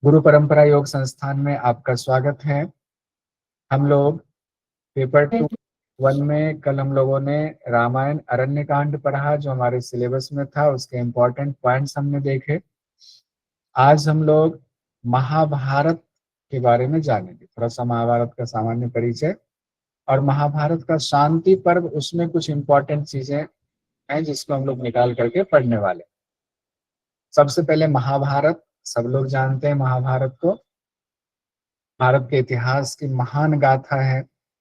गुरु परंपरा योग संस्थान में आपका स्वागत है। हम लोग पेपर 2 में कल हम लोगों ने रामायण अरण्य कांड पढ़ा, जो हमारे सिलेबस में था। उसके इम्पोर्टेंट पॉइंट्स हमने देखे। आज हम लोग महाभारत के बारे में जानेंगे, थोड़ा सा महाभारत का सामान्य परिचय और महाभारत का शांति पर्व, उसमें कुछ इम्पोर्टेंट चीजें हैं जिसको हम लोग निकाल करके पढ़ने वाले। सबसे पहले महाभारत, सब लोग जानते हैं महाभारत को। भारत के इतिहास की महान गाथा है,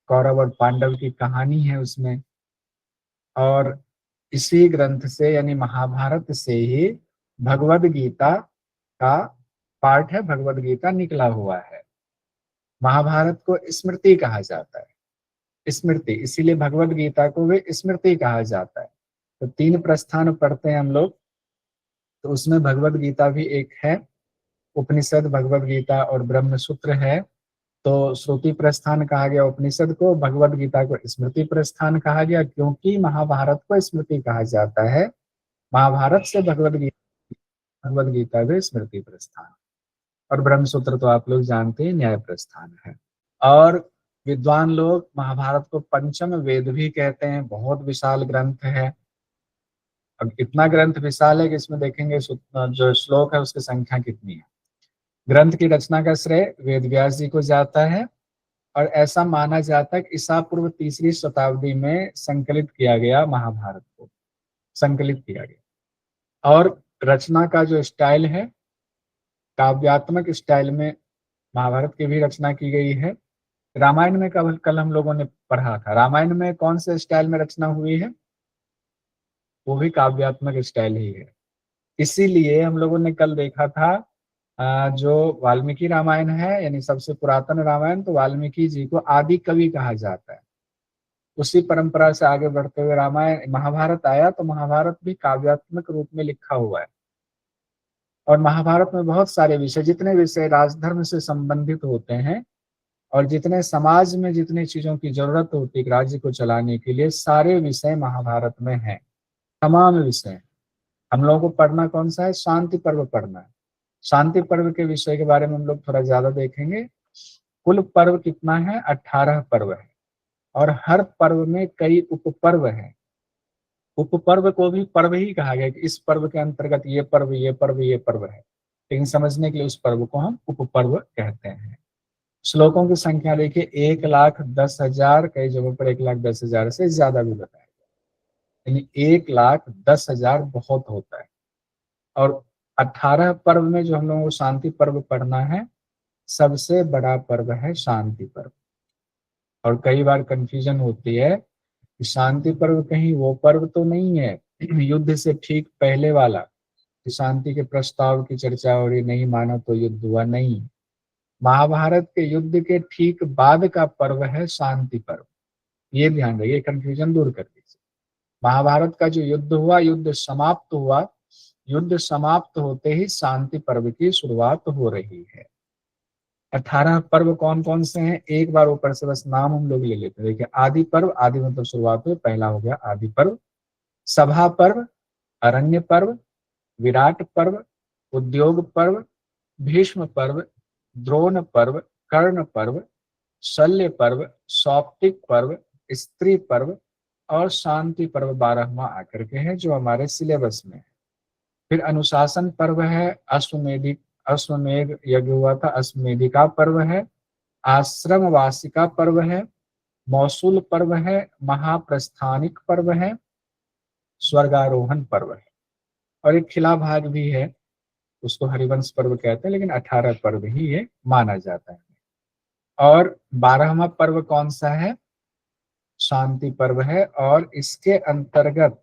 कौरव और पांडव की कहानी है उसमें। और इसी ग्रंथ से यानी महाभारत से ही भगवद गीता का पाठ है, भगवद गीता निकला हुआ है। महाभारत को स्मृति कहा जाता है, स्मृति, इसीलिए भगवद गीता को भी स्मृति कहा जाता है। तो 3 प्रस्थान पढ़ते हैं हम लोग, तो उसमें भगवद गीता भी एक है। उपनिषद, भगवद गीता और ब्रह्म सूत्र है। तो श्रुति प्रस्थान कहा गया उपनिषद को, भगवद गीता को स्मृति प्रस्थान कहा गया, क्योंकि महाभारत को स्मृति कहा जाता है। महाभारत से भगवद गीता भी स्मृति प्रस्थान, और ब्रह्म सूत्र तो आप लोग जानते हैं न्याय प्रस्थान है। और विद्वान लोग महाभारत को पंचम वेद भी कहते हैं। बहुत विशाल ग्रंथ है। अब इतना ग्रंथ विशाल है कि इसमें देखेंगे जो श्लोक है उसकी संख्या कितनी है। ग्रंथ की रचना का श्रेय वेद व्यास जी को जाता है, और ऐसा माना जाता है कि ईसा पूर्व 3री शताब्दी में संकलित किया गया, महाभारत को संकलित किया गया। और रचना का जो स्टाइल है, काव्यात्मक स्टाइल में महाभारत की भी रचना की गई है। रामायण में कल हम लोगों ने पढ़ा था, रामायण में कौन से स्टाइल में रचना हुई है, वो भी काव्यात्मक स्टाइल ही है। इसीलिए हम लोगों ने कल देखा था जो वाल्मीकि रामायण है, यानी सबसे पुरातन रामायण, तो वाल्मीकि जी को आदि कवि कहा जाता है। उसी परंपरा से आगे बढ़ते हुए रामायण महाभारत आया, तो महाभारत भी काव्यात्मक रूप में लिखा हुआ है। और महाभारत में बहुत सारे विषय, जितने विषय राजधर्म से संबंधित होते हैं और जितने समाज में जितनी चीजों की जरूरत होती है राज्य को चलाने के लिए, सारे विषय महाभारत में हैं। तमाम विषय हम लोगों को पढ़ना कौन सा है, शांति पर्व पढ़ना है। शांति पर्व के विषय के बारे में हम लोग थोड़ा ज्यादा देखेंगे। कुल पर्व कितना है, 18 पर्व है, और हर पर्व में कई उपपर्व हैं। उपपर्व को भी पर्व ही कहा गया कि इस पर्व के अंतर्गत ये पर्व ये पर्व ये पर्व है, लेकिन समझने के लिए उस पर्व को हम उपपर्व कहते हैं। श्लोकों की संख्या देखिए, 1,10,000, कई जगहों पर 1,10,000 से ज्यादा भी बताया गया, यानी 1,10,000 बहुत होता है। और 18 पर्व में जो हम लोगों को शांति पर्व पढ़ना है, सबसे बड़ा पर्व है शांति पर्व। और कई बार कंफ्यूजन होती है कि शांति पर्व कहीं वो पर्व तो नहीं है युद्ध से ठीक पहले वाला, कि शांति के प्रस्ताव की चर्चा हो रही, नहीं मानो तो युद्ध हुआ, नहीं। महाभारत के युद्ध के ठीक बाद का पर्व है शांति पर्व। ये ध्यान रखिए, कंफ्यूजन दूर कर दीजिए। महाभारत का जो युद्ध हुआ, युद्ध समाप्त हुआ, युद्ध समाप्त होते ही शांति पर्व की शुरुआत हो रही है। 18 पर्व कौन कौन से हैं, एक बार ऊपर से बस नाम हम लोग ले लेते हैं। देखिए, आदि पर्व, आदि मतलब शुरुआत हुई, पहला हो गया आदि पर्व। सभा पर्व, अरण्य पर्व, विराट पर्व, उद्योग पर्व, भीष्म पर्व, द्रोण पर्व, कर्ण पर्व, शल्य पर्व, सौप्तिक पर्व, स्त्री पर्व और शांति पर्व 12वां आकर के है, जो हमारे सिलेबस में है। फिर अनुशासन पर्व है, अश्वमेध यज्ञ हुआ था, अश्वमेधिका पर्व है, आश्रम वासिका पर्व है, मौसूल पर्व है, महाप्रस्थानिक पर्व है, स्वर्गारोहण पर्व है, और एक खिला भाग भी है, उसको हरिवंश पर्व कहते हैं, लेकिन 18 पर्व ही ये माना जाता है। और 12वां पर्व कौन सा है, शांति पर्व है, और इसके अंतर्गत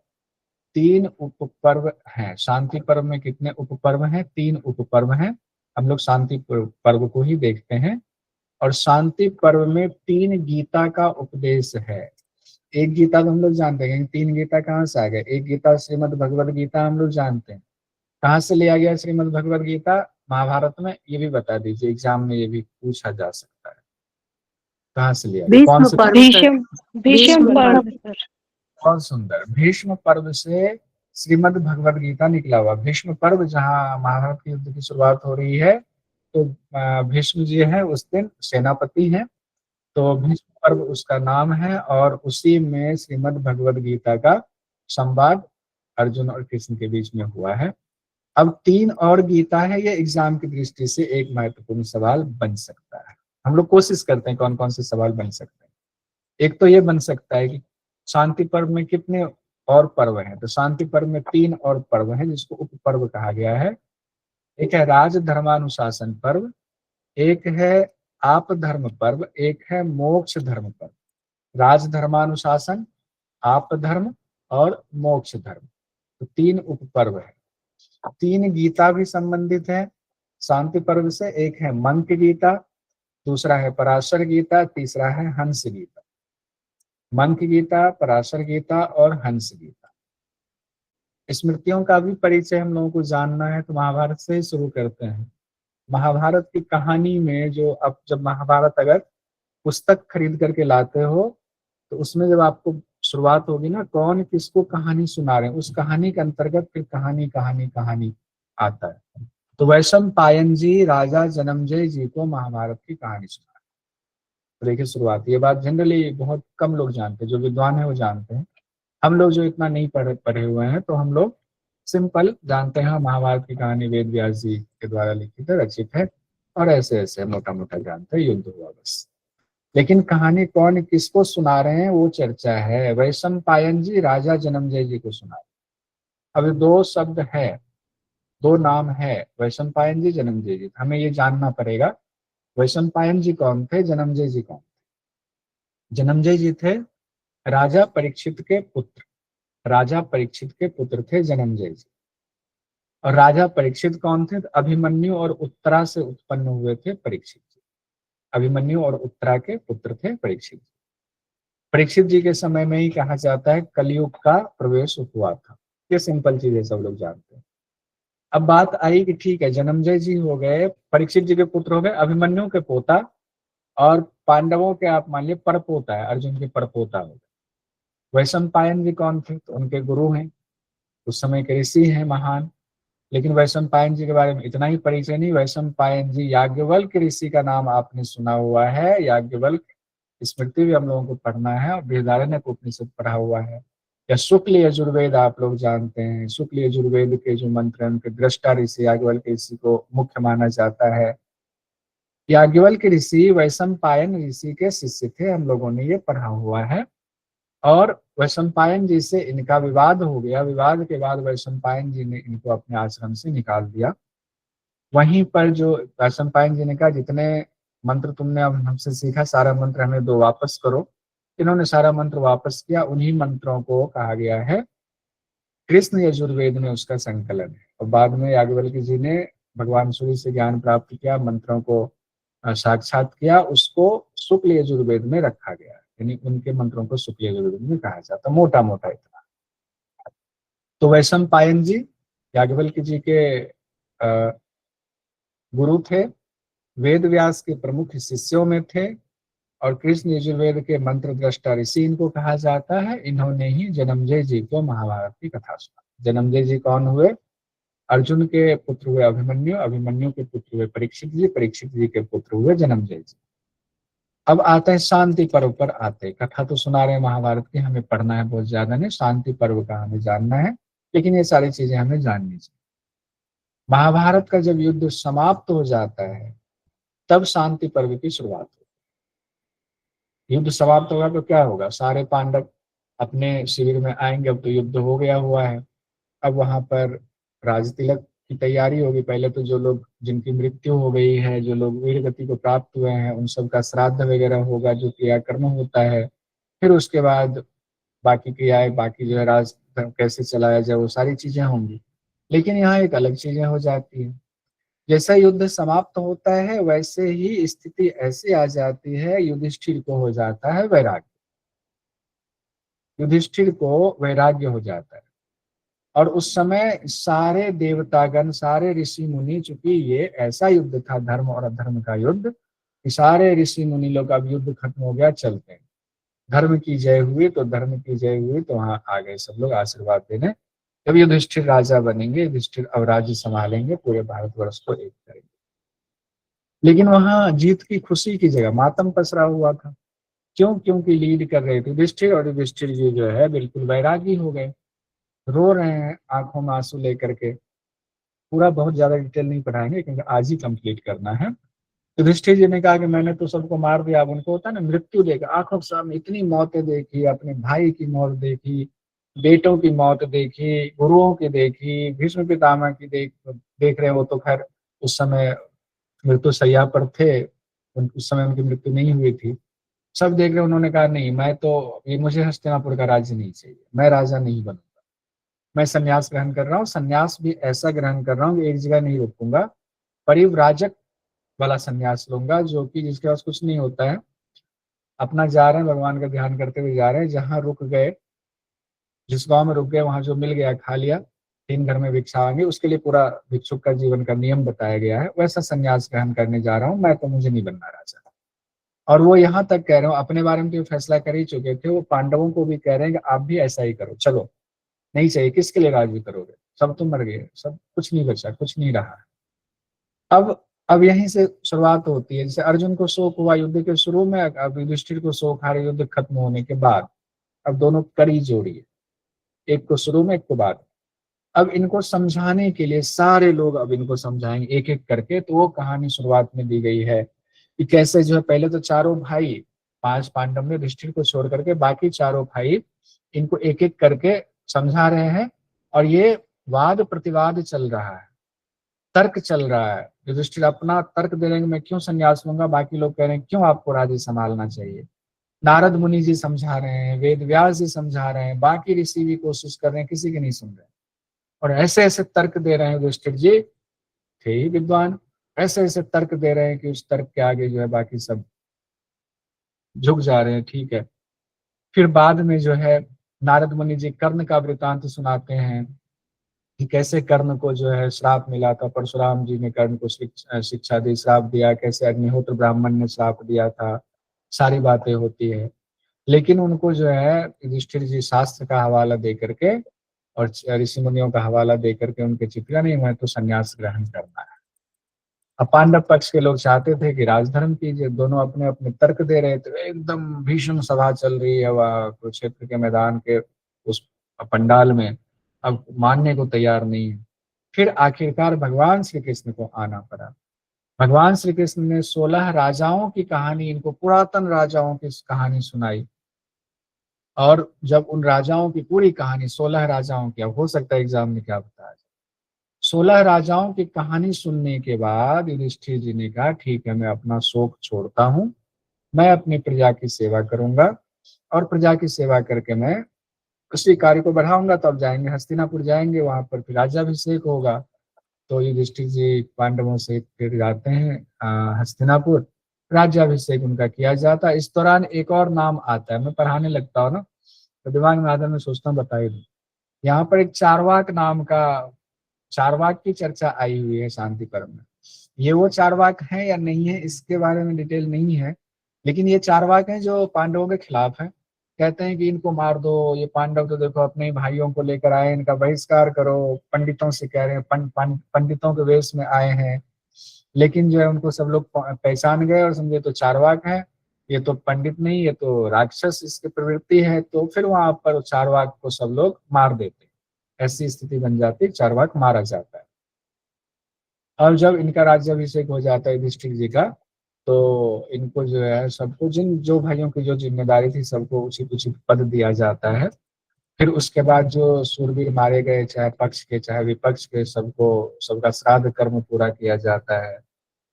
3 उपपर्व हैं। शांति पर्व में कितने उपपर्व हैं, 3 उपपर्व हैं। हम लोग शांति पर्व को ही देखते हैं। और शांति पर्व में 3 गीता का उपदेश है। एक गीता तो हम लोग जानते हैं, 3 गीता कहाँ से आ गए। एक गीता श्रीमद् भगवद गीता हम लोग जानते हैं, कहाँ से लिया गया श्रीमद् भगवद गीता, महाभारत में। ये भी बता दीजिए, एग्जाम में ये भी पूछा जा सकता है, कहाँ से लिया गया, कौन से भीष्म पर्व। बहुत सुंदर, भीष्म पर्व से श्रीमद् भगवद गीता निकला हुआ। भीष्म पर्व जहाँ महाभारत के युद्ध की शुरुआत हो रही है, तो भीष्म जी है उस दिन सेनापति हैं, तो भीष्म पर्व उसका नाम है, और उसी में श्रीमद् भगवद गीता का संवाद अर्जुन और कृष्ण के बीच में हुआ है। अब 3 और गीता है, ये एग्जाम की दृष्टि से एक महत्वपूर्ण सवाल बन सकता है। हम लोग कोशिश करते हैं कौन कौन से सवाल बन सकते हैं। एक तो ये बन सकता है कि शांति पर्व में कितने और पर्व हैं, तो शांति पर्व में 3 और पर्व हैं जिसको उप पर्व कहा गया है। एक है राज धर्मानुशासन पर्व, एक है आप धर्म पर्व, एक है मोक्ष धर्म पर्व। राज धर्मानुशासन, आप धर्म और मोक्ष धर्म, तो 3 उप पर्व है। 3 गीता भी संबंधित है शांति पर्व से। एक है मंक गीता, दूसरा है पराशर गीता, तीसरा है हंस गीता। मंक गीता, पराशर गीता और हंस गीता। स्मृतियों का भी परिचय हम लोगों को जानना है, तो महाभारत से ही शुरू करते हैं। महाभारत की कहानी में जो, अब जब महाभारत अगर पुस्तक खरीद करके लाते हो, तो उसमें जब आपको शुरुआत होगी ना, कौन किसको कहानी सुना रहे हैं, उस कहानी के अंतर्गत फिर कहानी कहानी कहानी आता है। तो वैशम पायन जी राजा जन्मजय जी को महाभारत की कहानी सुना। तो देखिए शुरुआत, ये बात जनरली बहुत कम लोग जानते हैं, जो विद्वान है वो जानते हैं। हम लोग जो इतना नहीं पढ़े हुए हैं, तो हम लोग सिंपल जानते हैं महाभारत की कहानी वेद व्यास जी के द्वारा लिखित है, रचित है, और ऐसे ऐसे मोटा मोटा जानते हैं, युद्ध हुआ बस। लेकिन कहानी कौन किसको सुना रहे हैं वो चर्चा है। वैशम पायन जी राजा जन्मजय जी को सुना रहे। अब 2 शब्द है, 2 नाम है, वैशम पायन जी, जन्मजय जी। हमें ये जानना पड़ेगा वैशम पायन जी कौन थे, जन्मजय जी कौन थे। जन्मजय जी थे राजा परीक्षित के पुत्र, राजा परीक्षित के पुत्र थे जन्मजय जी। और राजा परीक्षित कौन थे, अभिमन्यु और उत्तरा से उत्पन्न हुए थे परीक्षित जी। अभिमन्यु और उत्तरा के पुत्र थे परीक्षित जी। परीक्षित जी के समय में ही कहा जाता है कलयुग का प्रवेश हुआ था। ये सिंपल चीजें सब लोग जानते हैं। अब बात आई कि ठीक है, जन्मजय जी हो गए, परीक्षित जी के पुत्र हो गए, अभिमन्यु के पोता, और पांडवों के आप मान लिये परपोता है, अर्जुन के परपोता हो गए। वैशंपायन जी कौन थे, तो उनके गुरु हैं, उस समय के ऋषि हैं महान। लेकिन वैशंपायन जी के बारे में इतना ही परिचय नहीं। वैशंपायन जी, याज्ञवल्क्य ऋषि का नाम आपने सुना हुआ है, याज्ञवल्क्य स्मृति भी हम लोगों को पढ़ना है, और बृहदारण्यक उपनिषद पढ़ा हुआ है। या शुक्ल यजुर्वेद आप लोग जानते हैं, शुक्ल यजुर्वेद के जो मंत्र हैं उनके दृष्टा ऋषि याज्ञवल्क्य ऋषि को मुख्य माना जाता है। याज्ञवल्क्य ऋषि वैशंपायन ऋषि के शिष्य थे, हम लोगों ने ये पढ़ा हुआ है। और वैशंपायन जी से इनका विवाद हो गया, विवाद के बाद वैशंपायन जी ने इनको अपने आश्रम से निकाल दिया। वहीं पर जो वैशंपायन जी ने कहा, जितने मंत्र तुमने अब हमसे सीखा सारा मंत्र हमें दो, वापस करो। इन्होंने सारा मंत्र वापस किया। उन्हीं मंत्रों को कहा गया है कृष्ण यजुर्वेद में, उसका संकलन है। और बाद में याज्ञवल्क्य जी ने भगवान सूर्य से ज्ञान प्राप्त किया, मंत्रों को साक्षात किया, उसको शुक्ल यजुर्वेद में रखा गया, यानी उनके मंत्रों को शुक्ल यजुर्वेद में कहा जाता, मोटा मोटा इतना। तो वैशंपायन जी याज्ञवल्क्य जी के गुरु थे, वेद व्यास के प्रमुख शिष्यों में थे, और कृष्ण यजुर्वेद के मंत्र दृष्टा ऋषि इनको कहा जाता है। इन्होंने ही जन्मजय जी को महाभारत की कथा सुना। जन्मजय जी कौन हुए, अर्जुन के पुत्र हुए अभिमन्यु, अभिमन्यु के पुत्र हुए परीक्षित जी, परीक्षित जी के पुत्र हुए जन्मजय जी। अब आते हैं शांति पर्व पर। आते हैं, कथा तो सुना रहे हैं महाभारत की, हमें पढ़ना है बहुत ज्यादा नहीं, शांति पर्व का हमें जानना है, लेकिन ये सारी चीजें हमें जाननी चाहिए। महाभारत का जब युद्ध समाप्त हो जाता है, तब शांति पर्व की शुरुआत होती है। युद्ध समाप्त होगा तो क्या होगा, सारे पांडव अपने शिविर में आएंगे। अब तो युद्ध हो गया हुआ है, अब वहां पर राज तिलक की तैयारी होगी। पहले तो जो लोग जिनकी मृत्यु हो गई है, जो लोग वीर गति को प्राप्त हुए हैं, उन सब का श्राद्ध वगैरह होगा, जो क्रियाकर्म होता है। फिर उसके बाद बाकी क्रियाएं, बाकी जो है राज कैसे चलाया जाए, वो सारी चीजें होंगी। लेकिन यहाँ एक अलग चीजें हो जाती है। जैसा युद्ध समाप्त होता है, वैसे ही स्थिति ऐसी आ जाती है, युधिष्ठिर को हो जाता है वैराग्य। युधिष्ठिर को वैराग्य हो जाता है, और उस समय सारे देवतागण, सारे ऋषि मुनि, चूंकि ये ऐसा युद्ध था धर्म और अधर्म का युद्ध, कि सारे ऋषि मुनि लोग, अब युद्ध खत्म हो गया, चलते हैं, धर्म की जय हुई तो धर्म की जय हुई, तो वहां आ गए सब लोग आशीर्वाद देने। जब युधिष्ठिर राजा बनेंगे, युधिष्ठिर अब राज्य संभालेंगे, पूरे भारतवर्ष को एक करेंगे। लेकिन वहां जीत की खुशी की जगह मातम पसरा हुआ था। क्यों? क्योंकि लीड कर रहे थे युधिष्ठिर, और युधिष्ठिर जी जो है बिल्कुल वैरागी हो गए, रो रहे हैं आंखों में आंसू लेकर के। पूरा बहुत ज्यादा डिटेल नहीं पढ़ाएंगे क्योंकि आज ही कंप्लीट करना है। युधिष्ठिर जी ने कहा कि मैंने तो सबको मार दिया। अब उनको होता है ना, मृत्यु देखा, आंखों के सामने इतनी मौतें देखी, अपने भाई की मौत देखी, बेटों की मौत देखी, गुरुओं की देखी, भीष्म पितामह की देख रहे हो तो खैर उस समय मृत्यु शैया पर थे, उस समय उनकी मृत्यु नहीं हुई थी। सब देख रहे, उन्होंने कहा नहीं, मैं तो, ये मुझे हस्तिनापुर का राज्य नहीं चाहिए, मैं राजा नहीं बनूंगा, मैं संन्यास ग्रहण कर रहा हूँ। संन्यास भी ऐसा ग्रहण कर रहा हूँ कि एक जगह नहीं रुकूंगा, परिव्राजक वाला संन्यास लूंगा, जो कि जिसके पास कुछ नहीं होता है, अपना जा रहे हैं भगवान का ध्यान करते हुए जा रहे हैं, जहां रुक गए, जिस गांव में रुक गए, वहां जो मिल गया खा लिया, 3 घर में भिक्षा मांगी, उसके लिए पूरा भिक्षुक का जीवन का नियम बताया गया है। वैसा संन्यास ग्रहण करने जा रहा हूँ मैं, तो मुझे नहीं बनना राजा। और वो यहाँ तक कह रहे हो, अपने बारे में तो फैसला कर ही चुके थे, वो पांडवों को भी कह रहे हैं कि आप भी ऐसा ही करो, चलो, नहीं चाहिए, किसके लिए राज्य करोगे, सब तो मर गए, सब कुछ नहीं बचा, कुछ नहीं रहा। अब यहीं से शुरुआत होती है। जैसे अर्जुन को शोक हुआ युद्ध के शुरू में, अब युधिष्ठिर को शोक आ रहा युद्ध खत्म होने के बाद। अब दोनों कड़ी जोड़ी है, एक को शुरू में, एक को बाद में। अब इनको समझाने के लिए सारे लोग अब इनको समझाएंगे एक एक करके। तो वो कहानी शुरुआत में दी गई है कि कैसे जो है, पहले तो चारों भाई, 5 पांडव में युधिष्ठिर को छोड़ करके बाकी चारों भाई इनको एक एक करके समझा रहे हैं। और ये वाद प्रतिवाद चल रहा है, तर्क चल रहा है। युधिष्ठिर अपना तर्क दे रहे हैं कि मैं क्यों संन्यास लूंगा, बाकी लोग कह रहे हैं क्यों आपको राज्य संभालना चाहिए। नारद मुनि जी समझा रहे हैं, वेद व्यास जी समझा रहे हैं, बाकी ऋषि भी कोशिश कर रहे हैं, किसी की नहीं सुन रहे। और ऐसे ऐसे तर्क दे रहे हैं, युधिष्ठिर जी थे ही विद्वान, ऐसे ऐसे तर्क दे रहे हैं कि उस तर्क के आगे जो है बाकी सब झुक जा रहे हैं। ठीक है। फिर बाद में जो है नारद मुनि जी कर्ण का वृतांत सुनाते हैं कि कैसे कर्ण को जो है श्राप मिला था, परशुराम जी ने कर्ण को शिक्षा दी, श्राप दिया, कैसे अग्निहोत्र ब्राह्मण ने श्राप दिया था, सारी बातें होती है। लेकिन उनको जो है युधिष्ठिर जी शास्त्र का हवाला दे करके और ऋषि मुनियों का हवाला दे करके उनके चित्रा नहीं, मैं तो संन्यास ग्रहण करना है। अब पांडव पक्ष के लोग चाहते थे कि राजधर्म कीजिए, दोनों अपने अपने तर्क दे रहे थे, एकदम भीषण सभा चल रही है वह कुरुक्षेत्र के मैदान के उस पंडाल में। अब मानने को तैयार नहीं है। फिर आखिरकार भगवान श्री कृष्ण को आना पड़ा। भगवान श्री कृष्ण ने 16 राजाओं की कहानी, इनको पुरातन राजाओं की कहानी सुनाई। और जब उन राजाओं की पूरी कहानी, 16 राजाओं की, अब हो सकता है एग्जाम में क्या बताया, 16 राजाओं की कहानी सुनने के बाद युधिष्ठिर जी ने कहा ठीक है, मैं अपना शोक छोड़ता हूँ, मैं अपनी प्रजा की सेवा करूंगा, और प्रजा की सेवा करके मैं उसी कार्य को बढ़ाऊंगा। तो अब जाएंगे हस्तिनापुर, जाएंगे वहां पर फिर राज्याभिषेक होगा। तो युधिष्ठिर जी पांडवों से फिर जाते हैं हस्तिनापुर, राज्याभिषेक उनका किया जाता है। इस दौरान एक और नाम आता है, मैं पढ़ाने लगता हूँ ना तो दिमाग में आता है, मैं सोचता हूँ बताई दूं। यहाँ पर एक चारवाक नाम का, चारवाक की चर्चा आई हुई है शांति पर्व में। ये वो चारवाक है या नहीं है इसके बारे में डिटेल नहीं है, लेकिन ये चारवाक हैं जो पांडवों के खिलाफ है। कहते हैं कि इनको मार दो, ये पांडव तो देखो अपने ही भाइयों को लेकर आए, इनका बहिष्कार करो। पंडितों से कह रहे हैं, पंडितों के वेश में आए हैं। लेकिन जो है उनको सब लोग पहचान गए और समझे तो चारवाक है, ये तो पंडित नहीं, ये तो राक्षस इसकी प्रवृत्ति है। तो फिर वहां पर चारवाक को सब लोग मार देते, ऐसी स्थिति बन जाती, चारवाक मारा जाता है। और जब इनका राज्याभिषेक हो जाता है युधिष्ठिर जी का, तो इनको जो है सबको, जिन जो भाइयों की जो जिम्मेदारी थी सबको उचित उचित पद दिया जाता है। फिर उसके बाद जो शूरवीर मारे गए, चाहे पक्ष के चाहे विपक्ष के, सबको, सबका श्राद्ध कर्म पूरा किया जाता है।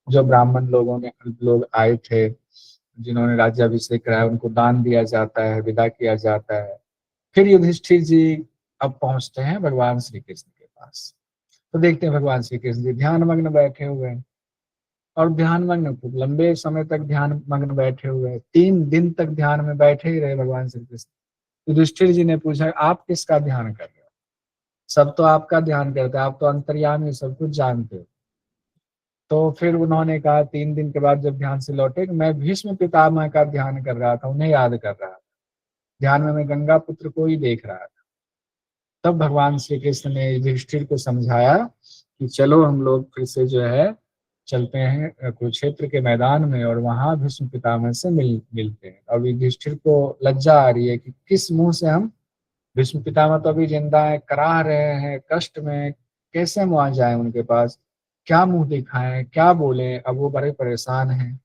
जो ब्राह्मण लोग आए थे, जिन्होंने राज्याभिषेक कराया, उनको दान दिया जाता है, विदा किया जाता है। फिर युधिष्ठिर जी अब पहुंचते हैं भगवान श्री कृष्ण के पास। तो देखते हैं भगवान श्री कृष्ण जी ध्यान मग्न बैठे हुए हैं, और ध्यान मग्न खूब लंबे समय तक ध्यान मग्न बैठे हुए हैं। 3 दिन तक ध्यान में बैठे ही रहे भगवान श्री कृष्ण। युधिष्ठिर जी ने पूछा आप किसका ध्यान कर रहे हो? सब तो आपका ध्यान करते हैं, आप तो अंतर्यामी, सब कुछ जानते हो। तो फिर उन्होंने कहा 3 दिन के बाद जब ध्यान से लौटे कि मैं भीष्म पितामह का ध्यान कर रहा था, उन्हें याद कर रहा था, ध्यान में मैं गंगा पुत्र को ही देख रहा था। तब भगवान श्री कृष्ण ने युधिष्ठिर को समझाया कि चलो हम लोग फिर से जो है चलते हैं कुरुक्षेत्र के मैदान में और वहां भीष्म पितामह से मिलते हैं। अब युधिष्ठिर को लज्जा आ रही है कि किस मुंह से हम, भीष्म पितामह तो अभी जिंदा है, कराह रहे हैं, कष्ट में, कैसे हम वहां जाए उनके पास, क्या मुंह दिखाएं, क्या बोले। अब वो बड़े परेशान हैं।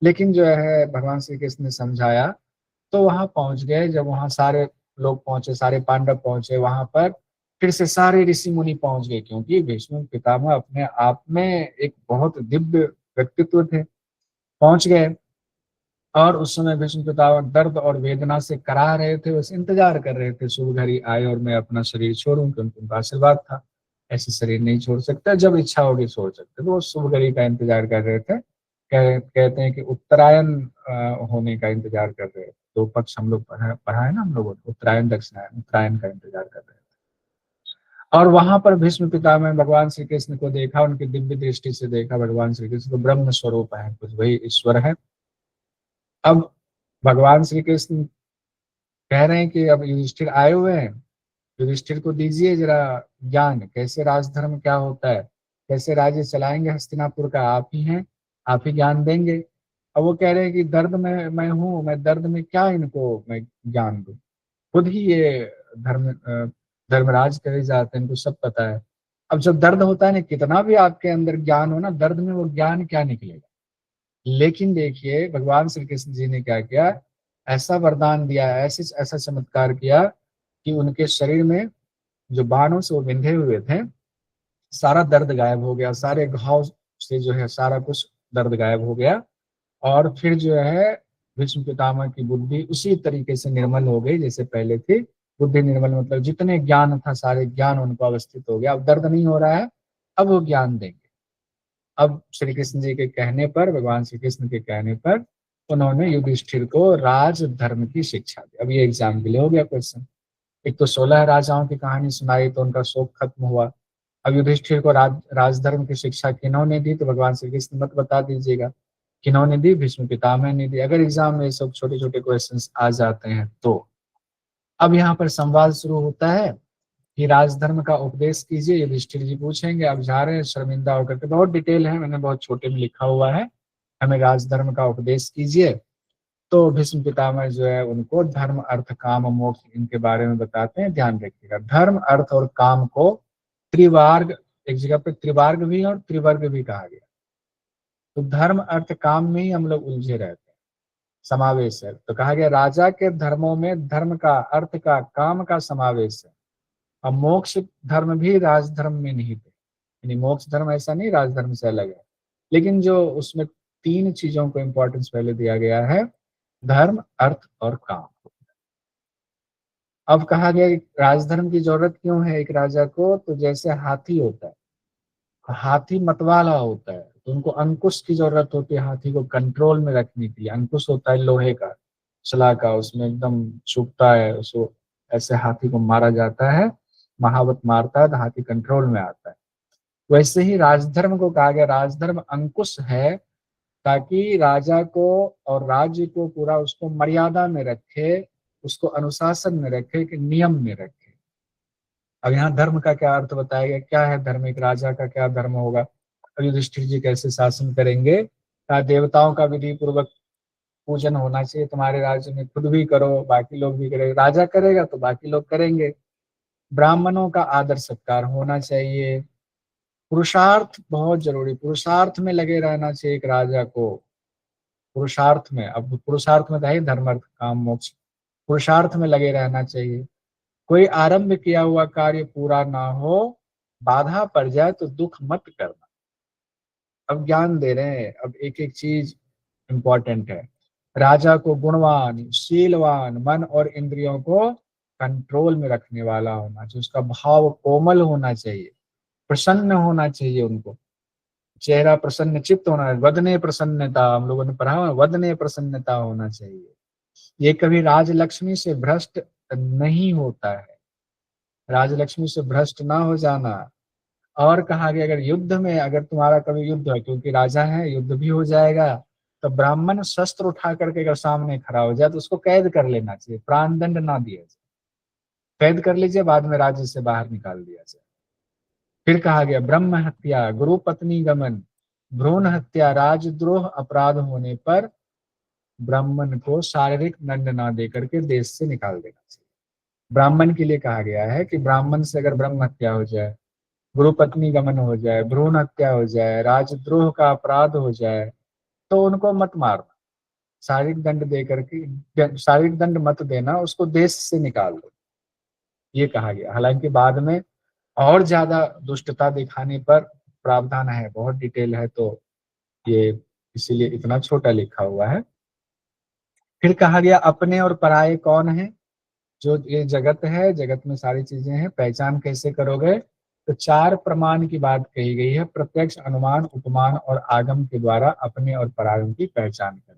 लेकिन जो है भगवान श्री कृष्ण ने समझाया, तो वहां पहुंच गए। जब वहां सारे लोग पहुंचे, सारे पांडव पहुंचे वहां पर, फिर से सारे ऋषि मुनि पहुंच गए, क्योंकि भीष्म पितामह अपने आप में एक बहुत दिव्य व्यक्तित्व थे। पहुंच गए और उस समय भीष्म पितामह दर्द और वेदना से कराह रहे थे, बस इंतजार कर रहे थे शुभ घड़ी आए और मैं अपना शरीर छोड़ूं, क्योंकि उनका आशीर्वाद था ऐसे शरीर नहीं छोड़ सकता, जब इच्छा होगी छोड़ सकते। तो वो शुभ घड़ी का इंतजार कर रहे थे। कहते हैं कि उत्तरायण होने का इंतजार कर रहे थे। दो पक्ष हम लोग पढ़ा है ना हम लोगों ने, उत्तरायण दक्षिणायन, उत्तरायण का इंतजार कर रहे थे। और वहां पर भीष्म पितामह भगवान श्री कृष्ण को देखा, उनकी दिव्य दृष्टि से देखा। भगवान श्री कृष्ण तो ब्रह्म स्वरूप है, कुछ वही ईश्वर है। अब भगवान श्री कृष्ण कह रहे हैं कि अब युधिष्ठिर आए हुए हैं, युधिष्ठिर को दीजिए जरा ज्ञान, कैसे राजधर्म क्या होता है, कैसे राज्य चलाएंगे हस्तिनापुर का, आप ही हैं, आप ही ज्ञान देंगे। अब वो कह रहे हैं कि दर्द में मैं हूं, मैं दर्द में क्या इनको मैं ज्ञान दूं, खुद ही ये धर्मराज करे जाते हैं, इनको सब पता है। अब जब दर्द होता है ना, कितना भी आपके अंदर ज्ञान हो ना, दर्द में वो ज्ञान क्या निकलेगा। लेकिन देखिए भगवान श्री कृष्ण जी ने क्या किया, ऐसा वरदान दिया, ऐसे ऐसा चमत्कार किया कि उनके शरीर में जो बाणों से वो बिंधे हुए थे, सारा दर्द गायब हो गया, सारे घाव से जो है सारा कुछ दर्द गायब हो गया। और फिर जो है भीष्म पितामह की बुद्धि उसी तरीके से निर्मल हो गई जैसे पहले थी। बुद्धि निर्मल मतलब जितने ज्ञान था सारे ज्ञान उनको अवस्थित हो गया, अब दर्द नहीं हो रहा है, अब वो ज्ञान देंगे। अब श्री कृष्ण जी के कहने पर, भगवान श्री कृष्ण के कहने पर उन्होंने युधिष्ठिर को राज धर्म की शिक्षा दी। अब ये एग्जाम के लिए हो गया क्वेश्चन। एक तो 16 राजाओं की कहानी सुनाई तो उनका शोक खत्म हुआ। अब युधिष्ठिर को राजधर्म की शिक्षा किन्होंने दी, तो भगवान श्री कृष्ण मत बता दीजिएगा किन्होंने दी, भीष्म पितामह ने दी। अगर एग्जाम में ये सब छोटे छोटे क्वेश्चंस आ जाते हैं तो अब यहाँ पर संवाद शुरू होता है कि राजधर्म का उपदेश कीजिए। युधिष्ठिर जी पूछेंगे, अब जा रहे हैं शर्मिंदा होकर के, बहुत डिटेल है, मैंने बहुत छोटे में लिखा हुआ है, हमें राजधर्म का उपदेश कीजिए। तो भीष्म पितामह जो है उनको धर्म अर्थ काम मोक्ष इनके बारे में बताते हैं। ध्यान रखिएगा, धर्म अर्थ और काम को त्रिवार्ग, एक जगह पे त्रिवार्ग भी और त्रिवर्ग भी कहा गया। तो धर्म अर्थ काम में ही हम लोग उलझे रहते हैं, समावेश है। तो कहा गया राजा के धर्मों में धर्म का, अर्थ का, काम का समावेश है। अब मोक्ष धर्म भी राजधर्म में नहीं थे, यानी मोक्ष धर्म ऐसा नहीं राजधर्म से अलग है, लेकिन जो उसमें तीन चीजों को इंपॉर्टेंस पहले दिया गया है, धर्म अर्थ और काम। अब कहा गया कि राजधर्म की जरूरत क्यों है एक राजा को, तो जैसे हाथी होता है, हाथी मतवाला होता है, तो उनको अंकुश की जरूरत होती है हाथी को कंट्रोल में रखने के लिए। अंकुश होता है लोहे का, सलाह का, उसमें एकदम चुभता है उसको, ऐसे हाथी को मारा जाता है, महावत मारता है तो हाथी कंट्रोल में आता है। वैसे ही राजधर्म को कहा गया राजधर्म अंकुश है, ताकि राजा को और राज्य को पूरा उसको मर्यादा में रखे, उसको अनुशासन में रखे, कि नियम में रखे। अब यहाँ धर्म का क्या अर्थ बताया गया, क्या है धर्म, एक राजा का क्या धर्म होगा। अब युधिष्ठिर जी कैसे शासन करेंगे, कहा देवताओं का विधि पूर्वक पूजन होना चाहिए तुम्हारे राज्य में, खुद भी करो बाकी लोग भी करेंगे, राजा करेगा तो बाकी लोग करेंगे। ब्राह्मणों का आदर सत्कार होना चाहिए। पुरुषार्थ बहुत जरूरी, पुरुषार्थ में लगे रहना चाहिए एक राजा को, पुरुषार्थ में। अब पुरुषार्थ में तो है धर्म अर्थ काम मोक्ष, पुरुषार्थ में लगे रहना चाहिए। कोई आरंभ किया हुआ कार्य पूरा ना हो, बाधा पड़ जाए तो दुख मत करना। अब ज्ञान दे रहे हैं, अब एक एक चीज इंपॉर्टेंट है। राजा को गुणवान, शीलवान, मन और इंद्रियों को कंट्रोल में रखने वाला होना चाहिए, उसका भाव कोमल होना चाहिए, प्रसन्न होना चाहिए, उनको चेहरा प्रसन्न चित्त होना है, वदने प्रसन्नता, हम लोगों ने पढ़ा हुआ, वदने प्रसन्नता होना चाहिए। ये कभी राजलक्ष्मी से भ्रष्ट नहीं होता है, राजलक्ष्मी से भ्रष्ट ना हो जाना। और कहा गया अगर युद्ध में, अगर तुम्हारा कभी युद्ध है, क्योंकि राजा है युद्ध भी हो जाएगा, तो ब्राह्मण शस्त्र उठा करके अगर सामने खड़ा हो जाए तो उसको कैद कर लेना चाहिए, प्राण दंड ना दिया जाए, कैद कर लीजिए, बाद में राज्य से बाहर निकाल दिया जाए। फिर कहा गया ब्रह्म हत्या, गुरु पत्नी गमन, भ्रूण हत्या, राजद्रोह अपराध होने पर ब्राह्मण को शारीरिक दंड ना दे करके देश से निकाल देना चाहिए। ब्राह्मण के लिए कहा गया है कि ब्राह्मण से अगर ब्रह्म हत्या हो जाए, गुरु पत्नी गमन हो जाए, भ्रूण हत्या हो जाए, राजद्रोह का अपराध हो जाए, तो उनको मत मारना, शारीरिक दंड दे करके, शारीरिक दंड मत देना, उसको देश से निकाल दो, ये कहा गया। हालांकि बाद में और ज्यादा दुष्टता दिखाने पर प्रावधान है, बहुत डिटेल है, तो ये इसीलिए इतना छोटा लिखा हुआ है। फिर कहा गया अपने और पराये कौन है। जो ये जगत है, जगत में सारी चीजें हैं, पहचान कैसे करोगे, तो चार प्रमाण की बात कही गई है, प्रत्यक्ष, अनुमान, उपमान और आगम के द्वारा अपने और परायों की पहचान करना।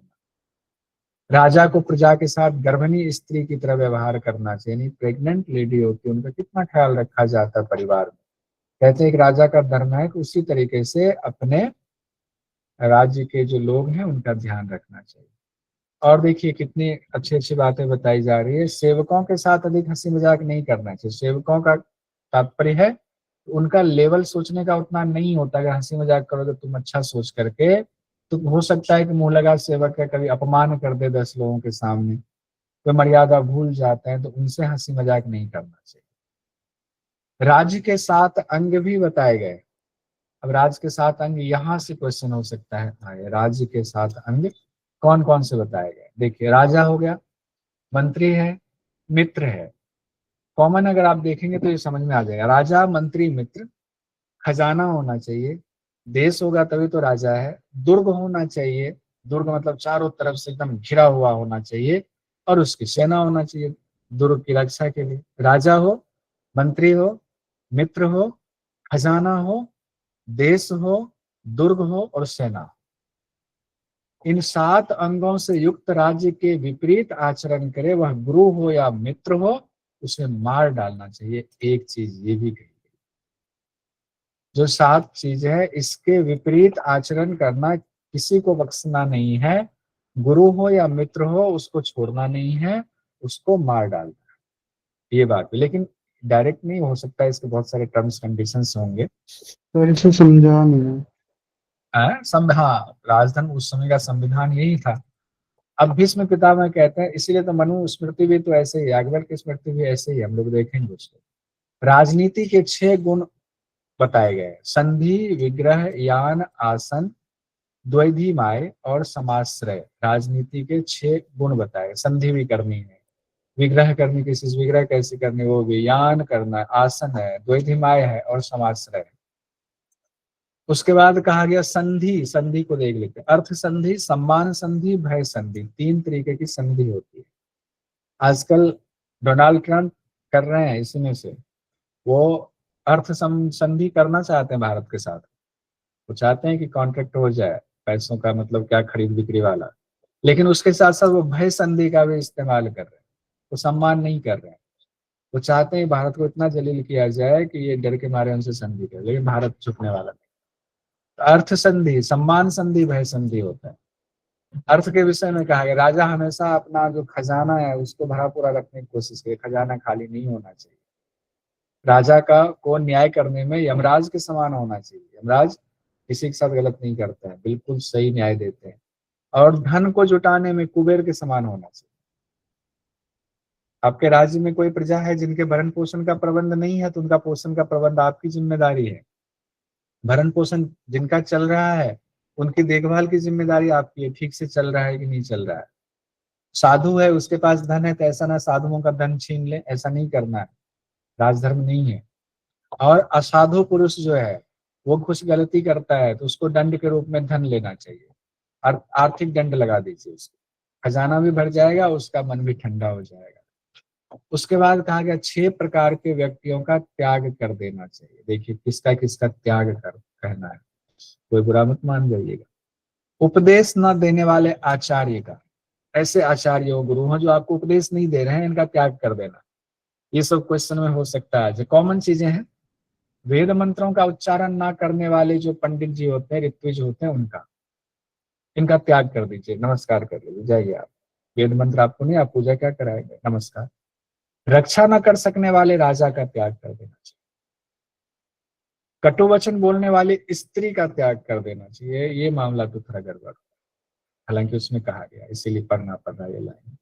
राजा को प्रजा के साथ गर्भिणी स्त्री की तरह व्यवहार करना चाहिए, यानी प्रेग्नेंट लेडी होती है उनका कितना ख्याल रखा जाता है परिवार में। कहते हैं एक राजा का धर्म है कि उसी तरीके से अपने राज्य के जो लोग हैं उनका ध्यान रखना चाहिए। और देखिए कितनी अच्छी अच्छी बातें बताई जा रही है। सेवकों के साथ अधिक हंसी मजाक नहीं करना चाहिए। सेवकों का तात्पर्य है उनका लेवल सोचने का उतना नहीं होता। अगर हंसी मजाक करोगे तुम अच्छा सोच करके, तो हो सकता है कि मुंह लगा सेवक का कभी अपमान कर दे 10 लोगों के सामने, तो मर्यादा भूल जाते हैं, तो उनसे हंसी मजाक नहीं करना चाहिए। राज्य के 7 अंग भी बताए गए। अब राज्य के 7 अंग, यहां से क्वेश्चन हो सकता है, हाँ, राज्य के 7 अंग कौन कौन से बताए गए। देखिए राजा हो गया, मंत्री है, मित्र है। कॉमन अगर आप देखेंगे तो ये समझ में आ जाएगा, राजा, मंत्री, मित्र। खजाना होना चाहिए, देश होगा तभी तो राजा है। दुर्ग होना चाहिए, दुर्ग मतलब चारों तरफ से एकदम घिरा हुआ होना चाहिए, और उसकी सेना होना चाहिए दुर्ग की रक्षा के लिए। राजा हो, मंत्री हो, मित्र हो, खजाना हो, देश हो, दुर्ग हो और सेना हो। इन 7 अंगों से युक्त राज्य के विपरीत आचरण करे, वह गुरु हो या मित्र हो, उसे मार डालना चाहिए। एक चीज ये भी कही, जो 7 चीज है इसके विपरीत आचरण करना किसी को बख्शना नहीं है। गुरु हो या मित्र हो उसको छोड़ना नहीं है, उसको मार डालना है, ये बात है। लेकिन डायरेक्ट नहीं हो सकता, इसके बहुत सारे टर्म्स कंडीशंस होंगे। तो इसे समझा नहीं। हाँ, राजधर्म उस समय का संविधान यही था। अब भीष्म पितामह कहते हैं, इसीलिए तो मनु स्मृति भी तो ऐसे ही, अकबर की स्मृति भी ऐसे ही, हम लोग देखेंगे उसको। राजनीति के 6 गुण बताए गए, संधि, विग्रह, यान, आसन, द्वैधिमाय और समाश्रय। राजनीति के 6 गुण बताए। संधि भी करनी है, विग्रह करनी, किसी से विग्रह कैसे करनी वो भी, यान करना है, आसन है, द्वैधिमाय है और समाश्रय है। उसके बाद कहा गया संधि, संधि को देख लेते हैं। अर्थ संधि, सम्मान संधि, भय संधि, 3 तरीके की संधि होती है। आजकल डोनाल्ड ट्रंप कर रहे हैं इसमें से, वो संधि करना चाहते हैं भारत के साथ। वो चाहते हैं कि कॉन्ट्रैक्ट हो जाए पैसों का, मतलब क्या, खरीद बिक्री वाला। लेकिन उसके साथ साथ वो भय संधि का भी इस्तेमाल कर रहे हैं। वो सम्मान नहीं कर रहे हैं, वो चाहते हैं भारत को इतना जलील किया जाए कि ये डर के मारे उनसे संधि करे, लेकिन भारत झुकने वाला नहीं। तो अर्थ संधि, सम्मान संधि, भय संधि होता है। अर्थ के विषय में कहा गया, राजा हमेशा अपना जो खजाना है उसको भरा पूरा रखने की कोशिश करे, खजाना खाली नहीं होना चाहिए। राजा का को न्याय करने में यमराज के समान होना चाहिए। यमराज किसी के साथ गलत नहीं करते हैं, बिल्कुल सही न्याय देते हैं। और धन को जुटाने में कुबेर के समान होना चाहिए। आपके राज्य में कोई प्रजा है जिनके भरण पोषण का प्रबंध नहीं है, तो उनका पोषण का प्रबंध आपकी जिम्मेदारी है। भरण पोषण जिनका चल रहा है उनकी देखभाल की जिम्मेदारी आपकी है, ठीक से चल रहा है कि नहीं चल रहा है। साधु है, उसके पास धन है, तो ऐसा ना साधुओं का धन छीन ले, ऐसा नहीं करना है, राजधर्म नहीं है। और असाधु पुरुष जो है वो कुछ गलती करता है तो उसको दंड के रूप में धन लेना चाहिए, आर्थिक दंड लगा दीजिए उसको, खजाना भी भर जाएगा, उसका मन भी ठंडा हो जाएगा। उसके बाद कहा गया 6 प्रकार के व्यक्तियों का त्याग कर देना चाहिए। देखिए किसका किसका त्याग कर कहना है, कोई बुरा मत मान जाइएगा। उपदेश न देने वाले आचार्य का, ऐसे आचार्य हो, गुरु हो जो आपको उपदेश नहीं दे रहे हैं, इनका त्याग कर देना। ये सब क्वेश्चन में हो सकता है, जो कॉमन चीजें हैं। वेद मंत्रों का उच्चारण ना करने वाले जो पंडित जी होते हैं, ऋत्विज होते हैं, उनका, इनका त्याग कर दीजिए, नमस्कार कर लीजिए, जाइए आप। वेद मंत्र आपको नहीं, आप पूजा क्या कराएंगे, नमस्कार। रक्षा न कर सकने वाले राजा का त्याग कर देना चाहिए। कटु वचन बोलने वाली स्त्री का त्याग कर देना चाहिए, ये मामला तो थोड़ा गड़बड़, हालांकि उसमें कहा गया, इसीलिए पढ़ना पड़ रहा है ये लाइन।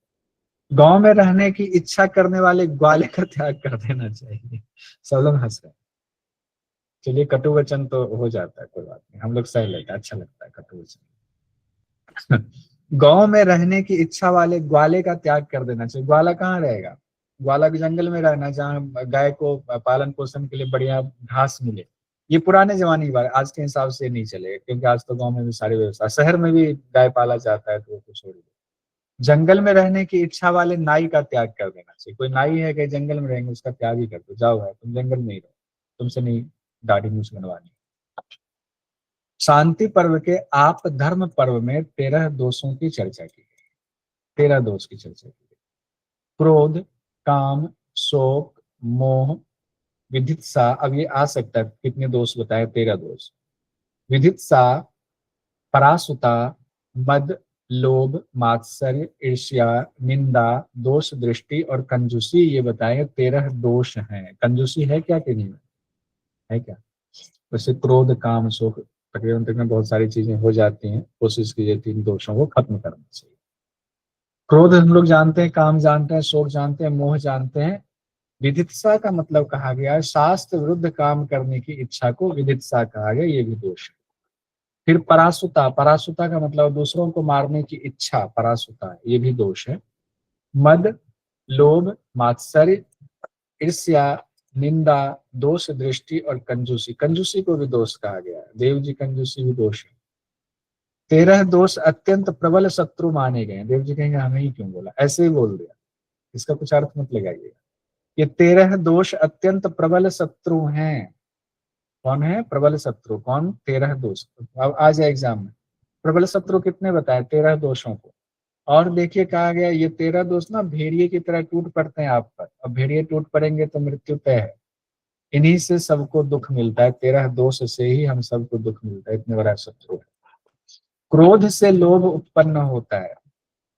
गांव में रहने की इच्छा करने वाले ग्वाले का त्याग कर देना चाहिए। सब लोग हंस रहे हैं। चलिए कटु वचन तो हो जाता है, कोई बात नहीं, हम लोग सह लेते हैं, अच्छा लगता है कटु वचन। गांव में रहने की इच्छा वाले ग्वाले का त्याग कर देना चाहिए। ग्वाला कहाँ रहेगा? ग्वाला के जंगल में रहना, जहाँ गाय को पालन पोषण के लिए बढ़िया घास मिले। ये पुराने जमाने की बात है, आज के हिसाब से नहीं चलेगा, क्योंकि आज तो गांव में भी सारी व्यवस्था, शहर में भी गाय पाला जाता है तो वो तो छोड़ दो। जंगल में रहने की इच्छा वाले नाई का त्याग कर देना चाहिए। कोई नाई है कि जंगल में रहेंगे, उसका त्याग ही कर दो, जाओ भाई तुम जंगल में ही रहो, तुमसे नहीं दाढ़ी मूछ बनवानी। शांति पर्व के आप धर्म पर्व में 13 दोषों की चर्चा की गई। 13 दोष की चर्चा की गई। क्रोध, काम, शोक, मोह, विधित्सा। अब ये आ सकता है कितने दोष बताए? 13 दोष। विधित्सा, परासुता, मद, लोभ, मात्सर्य, ईर्ष्या, निंदा, दोष दृष्टि और कंजूसी, ये बताए 13 दोष हैं। कंजूसी है क्या कि नहीं है? क्या वैसे क्रोध, काम, शोक, तकरीबन तकरीबन बहुत सारी चीजें हो जाती हैं, कोशिश कीजिए 3 दोषों को खत्म करना चाहिए। क्रोध हम लोग जानते हैं, काम जानते हैं, शोक जानते हैं, मोह जानते हैं। विधित्सा का मतलब कहा गया है शास्त्र विरुद्ध काम करने की इच्छा को विधित्सा कहा गया, ये भी दोष है। फिर परासुता, परासुता का मतलब दूसरों को मारने की इच्छा, परासुता, ये भी दोष है। मद, लोभ, मात्सर्य, ईर्ष्या, निंदा, दोष दृष्टि और कंजूसी, कंजूसी को भी दोष कहा गया है। देव जी कंजूसी भी दोष है। 13 दोष अत्यंत प्रबल शत्रु माने गए। देव जी कहेंगे हमें ही क्यों बोला, ऐसे ही बोल दिया, इसका कुछ अर्थ मत लगाइएगा। ये 13 दोष अत्यंत प्रबल शत्रु हैं। कौन है प्रबल शत्रु? कौन? 13 दोष। अब आ जाए एग्जाम में, प्रबल शत्रु कितने बताए? 13 दोषों को। और देखिए कहा गया ये 13 दोष ना भेड़िए की तरह टूट पड़ते हैं आप पर। अब भेड़िए टूट पड़ेंगे तो मृत्यु तय है। इन्हीं से सबको दुख मिलता है, 13 दोष से ही हम सबको दुख मिलता है, इतने बड़ा शत्रु है। क्रोध से लोभ उत्पन्न होता है,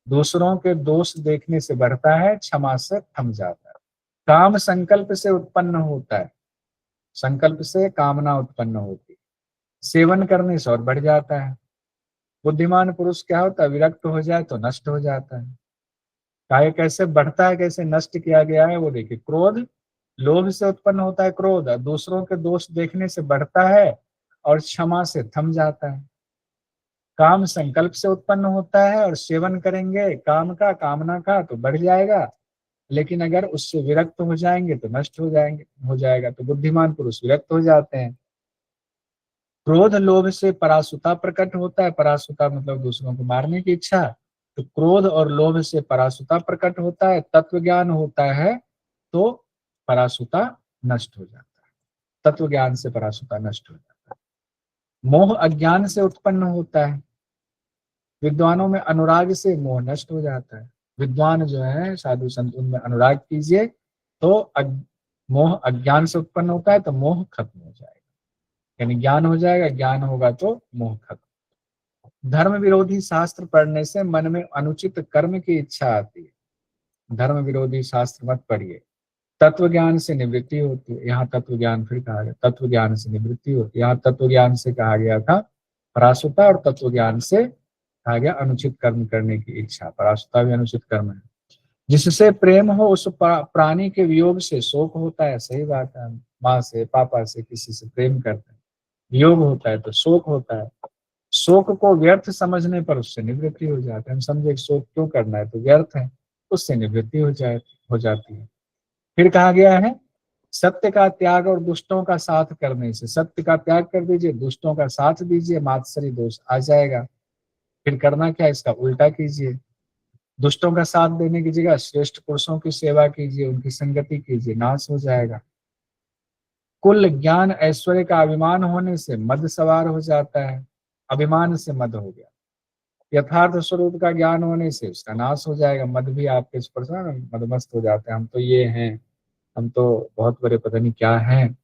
दूसरों के दोष देखने से बढ़ता है, क्षमा से थम जाता है। काम संकल्प से उत्पन्न होता है, संकल्प से कामना उत्पन्न होती है, सेवन करने से और बढ़ जाता है। बुद्धिमान पुरुष क्या होता है? विरक्त हो जाए तो नष्ट हो जाता है। काय कैसे बढ़ता है, कैसे नष्ट किया गया है वो देखिए। क्रोध, लोभ से उत्पन्न होता है क्रोध, दूसरों के दोष देखने से बढ़ता है और क्षमा से थम जाता है। काम संकल्प से उत्पन्न होता है और सेवन करेंगे काम का, कामना का, तो बढ़ जाएगा, लेकिन अगर उससे विरक्त हो जाएंगे तो नष्ट हो जाएगा। तो बुद्धिमान पुरुष विरक्त हो जाते हैं। क्रोध लोभ से परासुता प्रकट होता है, परासुता मतलब दूसरों को मारने की इच्छा। तो क्रोध और लोभ से परासुता प्रकट होता है, तत्व ज्ञान होता है तो परासुता नष्ट हो जाता है। तत्व ज्ञान से परासुता नष्ट हो जाता है। मोह अज्ञान से उत्पन्न होता है, विद्वानों में अनुराग से मोह नष्ट हो जाता है। विद्वान जो है साधु संत, उनमें अनुराग कीजिए तो मोह अज्ञान से उत्पन्न होता है, तो मोह खत्म हो जाएगा, यानी ज्ञान हो जाएगा, ज्ञान होगा तो मोह खत्म। धर्म विरोधी शास्त्र पढ़ने से मन में अनुचित कर्म की इच्छा आती है। धर्म विरोधी शास्त्र मत पढ़िए। तत्व ज्ञान से निवृत्ति होती है, यहाँ तत्व ज्ञान फिर कहा गया, तत्व ज्ञान से निवृत्ति होती है। यहाँ तत्व ज्ञान से कहा गया था परासुता, और तत्व ज्ञान से कहा गया अनुचित कर्म करने की इच्छा। परासुता भी अनुचित कर्म है। जिससे प्रेम हो उस प्राणी के वियोग से शोक होता है। सही बात है, माँ से, पापा से, किसी से प्रेम करते हैं, वियोग होता है तो शोक होता है। शोक को व्यर्थ समझने पर उससे निवृत्ति हो जाती है। हम समझे शोक क्यों करना है, तो व्यर्थ है, उससे निवृत्ति हो जाती है। फिर कहा गया है सत्य का त्याग और दुष्टों का साथ करने से। सत्य का त्याग कर दीजिए, दुष्टों का साथ दीजिए, मात्सरी दोष आ जाएगा। फिर करना क्या, इसका उल्टा कीजिए। दुष्टों का साथ देने की जगह श्रेष्ठ पुरुषों की सेवा कीजिए, उनकी संगति कीजिए, नाश हो जाएगा। कुल ज्ञान ऐश्वर्य का अभिमान होने से मद सवार हो जाता है, अभिमान से मद हो गया। यथार्थ स्वरूप का ज्ञान होने से उसका नाश हो जाएगा। मद भी आपके स्पर्श में मदमस्त हो जाते हैं, हम तो ये हैं, हम तो बहुत बड़े पता नहीं क्या हैं।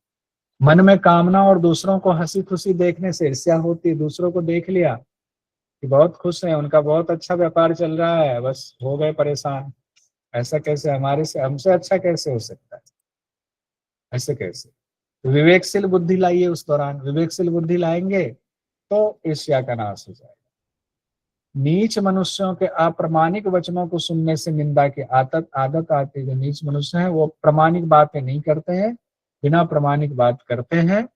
मन में कामना और दूसरों को हंसी खुशी देखने से ईर्ष्या होती है। दूसरों को देख लिया कि बहुत खुश है, उनका बहुत अच्छा व्यापार चल रहा है, बस हो गए परेशान, ऐसा कैसे, हमारे से, हमसे अच्छा कैसे हो सकता है, ऐसे कैसे। विवेकशील बुद्धि लाइए, उस दौरान विवेकशील बुद्धि लाएंगे तो ईर्ष्या का नाश हो जाएगा। नीच मनुष्यों के अप्रामाणिक वचनों को सुनने से निंदा की आदत आती है। जो नीच मनुष्य हैं वो प्रामाणिक बातें नहीं करते हैं, बिना प्रामाणिक बात करते हैं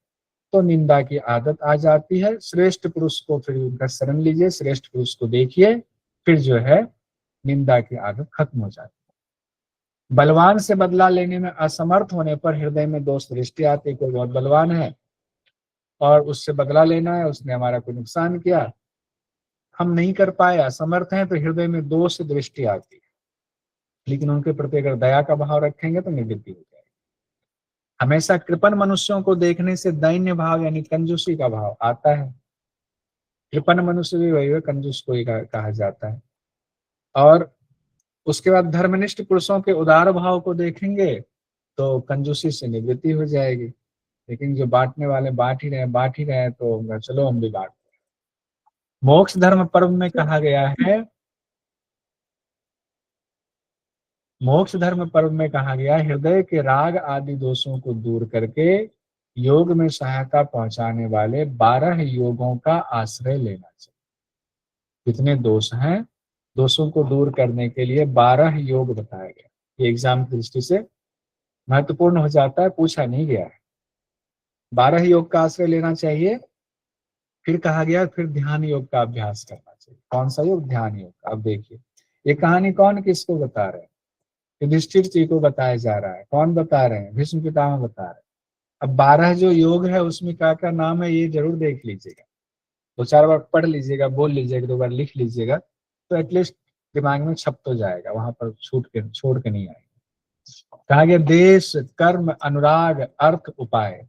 तो निंदा की आदत आ जाती है। श्रेष्ठ पुरुष को फिर उनका शरण लीजिए, श्रेष्ठ पुरुष को देखिए, फिर जो है निंदा की आदत खत्म हो जाती है। बलवान से बदला लेने में असमर्थ होने पर हृदय में दोष दृष्टि आती है। कोई बहुत बलवान है और उससे बदला लेना है, उसने हमारा कोई नुकसान किया, हम नहीं कर पाए, असमर्थ हैं, तो हृदय में दोष दृष्टि आती है। लेकिन उनके प्रति अगर दया का भाव रखेंगे तो निवृत्ति हो जाएगी। हमेशा कृपण मनुष्यों को देखने से दैन्य भाव यानी कंजूसी का भाव आता है। कृपण मनुष्य भी वही है, कंजूस को ही कहा जाता है। और उसके बाद धर्मनिष्ठ पुरुषों के उदार भाव को देखेंगे तो कंजूसी से निवृत्ति हो जाएगी। लेकिन जो बांटने वाले बांट ही रहे तो चलो हम भी बांट। मोक्ष धर्म पर्व में कहा गया है, मोक्ष धर्म पर्व में कहा गया हृदय के राग आदि दोषों को दूर करके योग में सहायता पहुंचाने वाले 12 योगों का आश्रय लेना चाहिए। कितने दोष हैं, दोषों को दूर करने के लिए 12 योग बताया गया। ये एग्जाम की दृष्टि से महत्वपूर्ण हो जाता है, पूछा नहीं गया है। 12 योग का आश्रय लेना चाहिए। फिर कहा गया फिर ध्यान योग का अभ्यास करना चाहिए। कौन सा योग? ध्यान योग का। अब देखिए ये कहानी कौन किसको बता रहे हैं? युधिष्ठिर जी को बताया जा रहा है। कौन बता रहे हैं? भीष्म पितामह बता रहे हैं। अब 12 जो योग है उसमें क्या क्या नाम है ये जरूर देख लीजिएगा, 2-4 बार पढ़ लीजिएगा, बोल लीजिएगा, 2 बार लिख लीजिएगा तो एटलीस्ट दिमाग में छप तो जाएगा, वहां पर छोड़ के नहीं आएगा। कहा गया देश, कर्म, अनुराग, अर्थ, उपाय,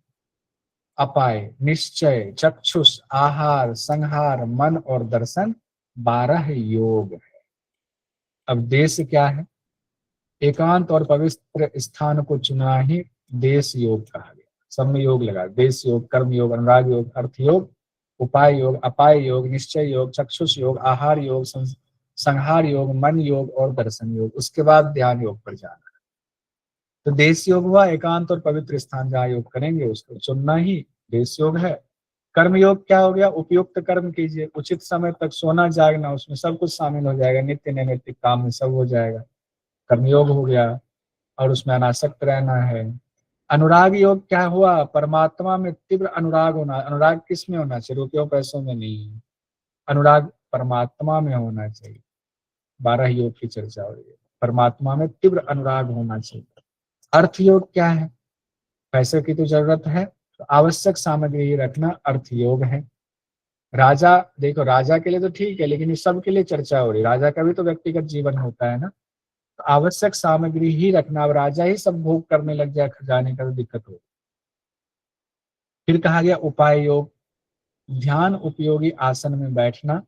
अपाय, निश्चय, चक्षुष, आहार, संहार, मन और दर्शन 12 योग है। अब देश क्या है? एकांत और पवित्र स्थान को चुना ही देश योग कहा गया। सब में योग लगा, देश योग, कर्म योग, अनुराग योग, अर्थ योग, उपाय योग, अपाय योग, निश्चय योग, चक्षुष योग, आहार योग, संहार योग, मन योग और दर्शन योग। उसके बाद ध्यान योग पर जाना। तो देश योग हुआ एकांत और पवित्र स्थान जहाँ योग करेंगे उसको चुनना ही देश योग है। कर्म योग क्या हो गया? उपयुक्त कर्म कीजिए, उचित समय तक सोना जागना, उसमें सब कुछ शामिल हो जाएगा, नित्य नैमित्तिक काम में सब हो जाएगा, कर्मयोग हो गया। और उसमें अनासक्त रहना है। अनुराग योग क्या हुआ? परमात्मा में तीव्र अनुराग होना। अनुराग किस में होना चाहिए? रुपयों पैसों में नहीं, अनुराग परमात्मा में होना चाहिए। 12 योग की चर्चा हो रही है, परमात्मा में तीव्र अनुराग होना चाहिए। अर्थ योग क्या है? पैसे की तो जरूरत है तो आवश्यक सामग्री ही रखना अर्थ योग है। राजा, देखो राजा के लिए तो ठीक है, लेकिन ये सब के लिए चर्चा हो रही है, राजा का भी तो व्यक्तिगत जीवन होता है ना। तो आवश्यक सामग्री ही रखना। अब राजा ही सब भोग करने लग जाए खजाने का तो दिक्कत हो। फिर कहा गया उपाय योग, ध्यान उपयोगी आसन में बैठना,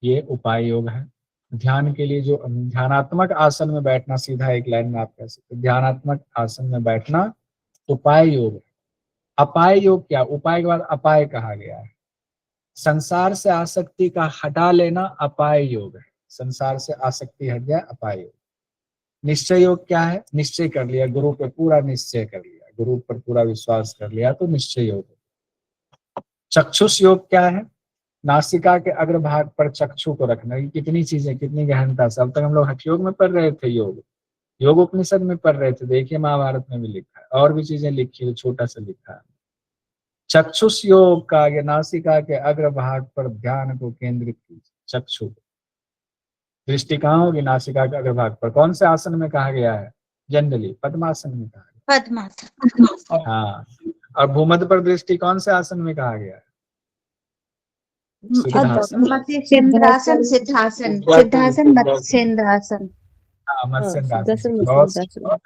ये उपाय योग है। ध्यान के लिए जो ध्यानात्मक आसन में बैठना, सीधा एक लाइन में आप कह सकते, ध्यानात्मक आसन में बैठना उपाय योग है। अपाय योग क्या? उपाय के बाद अपाय कहा गया है। संसार से आसक्ति का हटा लेना अपाय योग है। संसार से आसक्ति हट जाए, अपाय योग। निश्चय योग क्या है? निश्चय कर लिया, गुरु पे पूरा निश्चय कर लिया, गुरु पर पूरा विश्वास कर लिया तो निश्चय योग है। चक्षुष योग क्या है? नासिका के अग्रभाग पर चक्षु को रखना। ये कितनी चीजें, कितनी गहनता से। अब तक हम लोग हठ योग में पढ़ रहे थे, योग उपनिषद में पढ़ रहे थे, देखिए महाभारत में भी लिखा है, और भी चीजें लिखी है, छोटा सा लिखा है। चक्षुष योग का आगे नासिका के अग्रभाग पर ध्यान को केंद्रित कीजिए। चक्षु दृष्टि कहाँ होगी? नासिका के अग्रभाग पर। कौन से आसन में कहा गया है? जनरली पद्मासन में कहा गया। पद्मासन। हाँ, और भूमध्य पर दृष्टि कौन से आसन में कहा गया है? सिद्धासन। सिद्धासन, सिद्धासन, सिद्धासन, मत्स्येंद्रासन। हाँ, मत्स्येंद्रासन। सिद्धासन।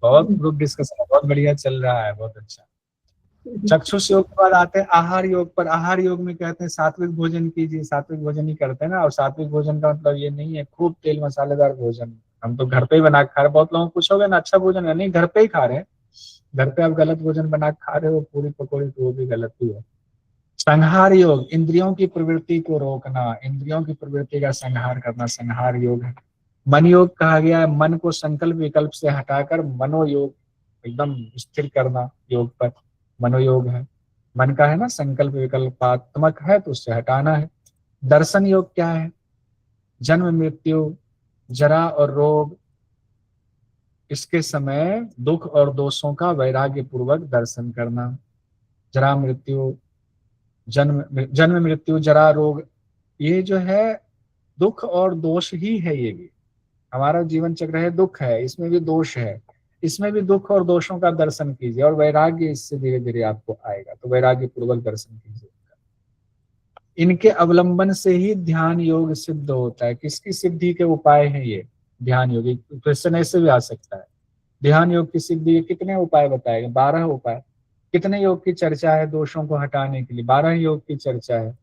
बहुत ग्रुप डिस्कशन बहुत बढ़िया चल रहा है, बहुत अच्छा। चक्षुष योग के बाद आते हैं आहार योग पर। आहार योग में कहते हैं सात्विक भोजन कीजिए। सात्विक भोजन ही करते हैं ना, और सात्विक भोजन का मतलब ये नहीं है खूब तेल मसालेदार भोजन। हम तो घर पे ही बना के खा रहे। बहुत लोगों को पूछोगे ना अच्छा भोजन है, नहीं घर पे ही खा रहे हैं। घर पे आप गलत भोजन बना के खा रहे हो, पूरी पकौड़ी, तो वो भी गलत ही है। संहार योग, इंद्रियों की प्रवृत्ति को रोकना, इंद्रियों की प्रवृत्ति का संहार करना संहार योग है। मन योग कहा गया है, मन को संकल्प विकल्प से हटाकर मनोयोग एकदम स्थिर करना योग पर, मनोयोग है। मन का है ना संकल्प विकल्पात्मक है तो उससे हटाना है। दर्शन योग क्या है? जन्म मृत्यु जरा और रोग, इसके समय दुख और दोषों का वैराग्य पूर्वक दर्शन करना। जरा मृत्यु, जन्म मृत्यु जरा रोग, ये जो है दुख और दोष ही है। ये भी हमारा जीवन चक्र है, दुख है, इसमें भी दोष है, इसमें भी दुख और दोषों का दर्शन कीजिए और वैराग्य इससे धीरे धीरे आपको आएगा। तो वैराग्य पूर्वक दर्शन कीजिए। इनके अवलंबन से ही ध्यान योग सिद्ध होता है। किसकी सिद्धि के उपाय हैं ये? ध्यान योग। क्वेश्चन ऐसे भी आ सकता है, ध्यान योग की सिद्धि के कितने उपाय बताए गए? 12 उपाय। कितने योग की चर्चा है दोषों को हटाने के लिए? 12 योग की चर्चा है।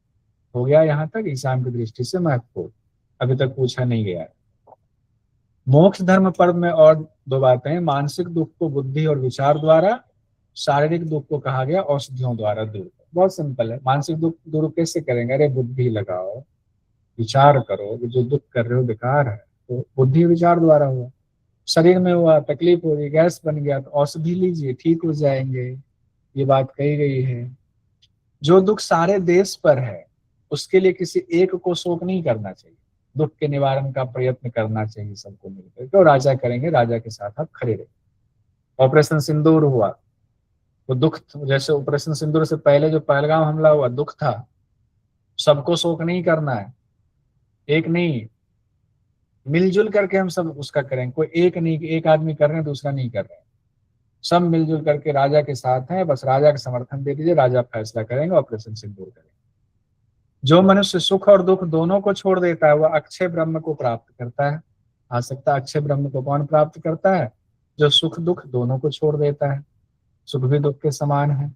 हो गया यहाँ तक एग्जाम की दृष्टि से महत्वपूर्ण, अभी तक पूछा नहीं गया है। मोक्ष धर्म पर्व में और दो बातें हैं। मानसिक दुख को बुद्धि और विचार द्वारा, शारीरिक दुख को कहा गया औषधियों द्वारा दूर। बहुत सिंपल है। मानसिक दुख दूर कैसे करेंगे? अरे बुद्धि लगाओ, विचार करो, जो दुख कर रहे हो बेकार है, तो बुद्धि विचार द्वारा हुआ। शरीर में हुआ, तकलीफ हो रही, गैस बन गया, तो औषधि लीजिए, ठीक हो जाएंगे। ये बात कही गई है। जो दुख सारे देश पर है उसके लिए किसी एक को शोक नहीं करना चाहिए, दुख के निवारण का प्रयत्न करना चाहिए सबको मिलकर। तो राजा करेंगे, राजा के साथ आप खड़े रहे। ऑपरेशन सिंदूर हुआ तो दुख, जैसे ऑपरेशन सिंदूर से पहले जो पहलगाम हमला हुआ दुख था, सबको शोक नहीं करना है, एक नहीं, मिलजुल करके हम सब उसका करेंगे। कोई एक नहीं, एक आदमी कर रहे हैं दूसरा नहीं कर रहे हैं, सब मिलजुल करके राजा के साथ हैं, बस राजा का समर्थन दे दीजिए, राजा फैसला करेंगे, ऑपरेशन सिंदूर करेंगे। जो मनुष्य सुख और दुख दोनों को छोड़ देता है वह अक्षय ब्रह्म को प्राप्त करता है। आ सकता है अक्षय ब्रह्म को कौन प्राप्त करता है? जो सुख दुख दोनों को छोड़ देता है, सुख भी दुख के समान है।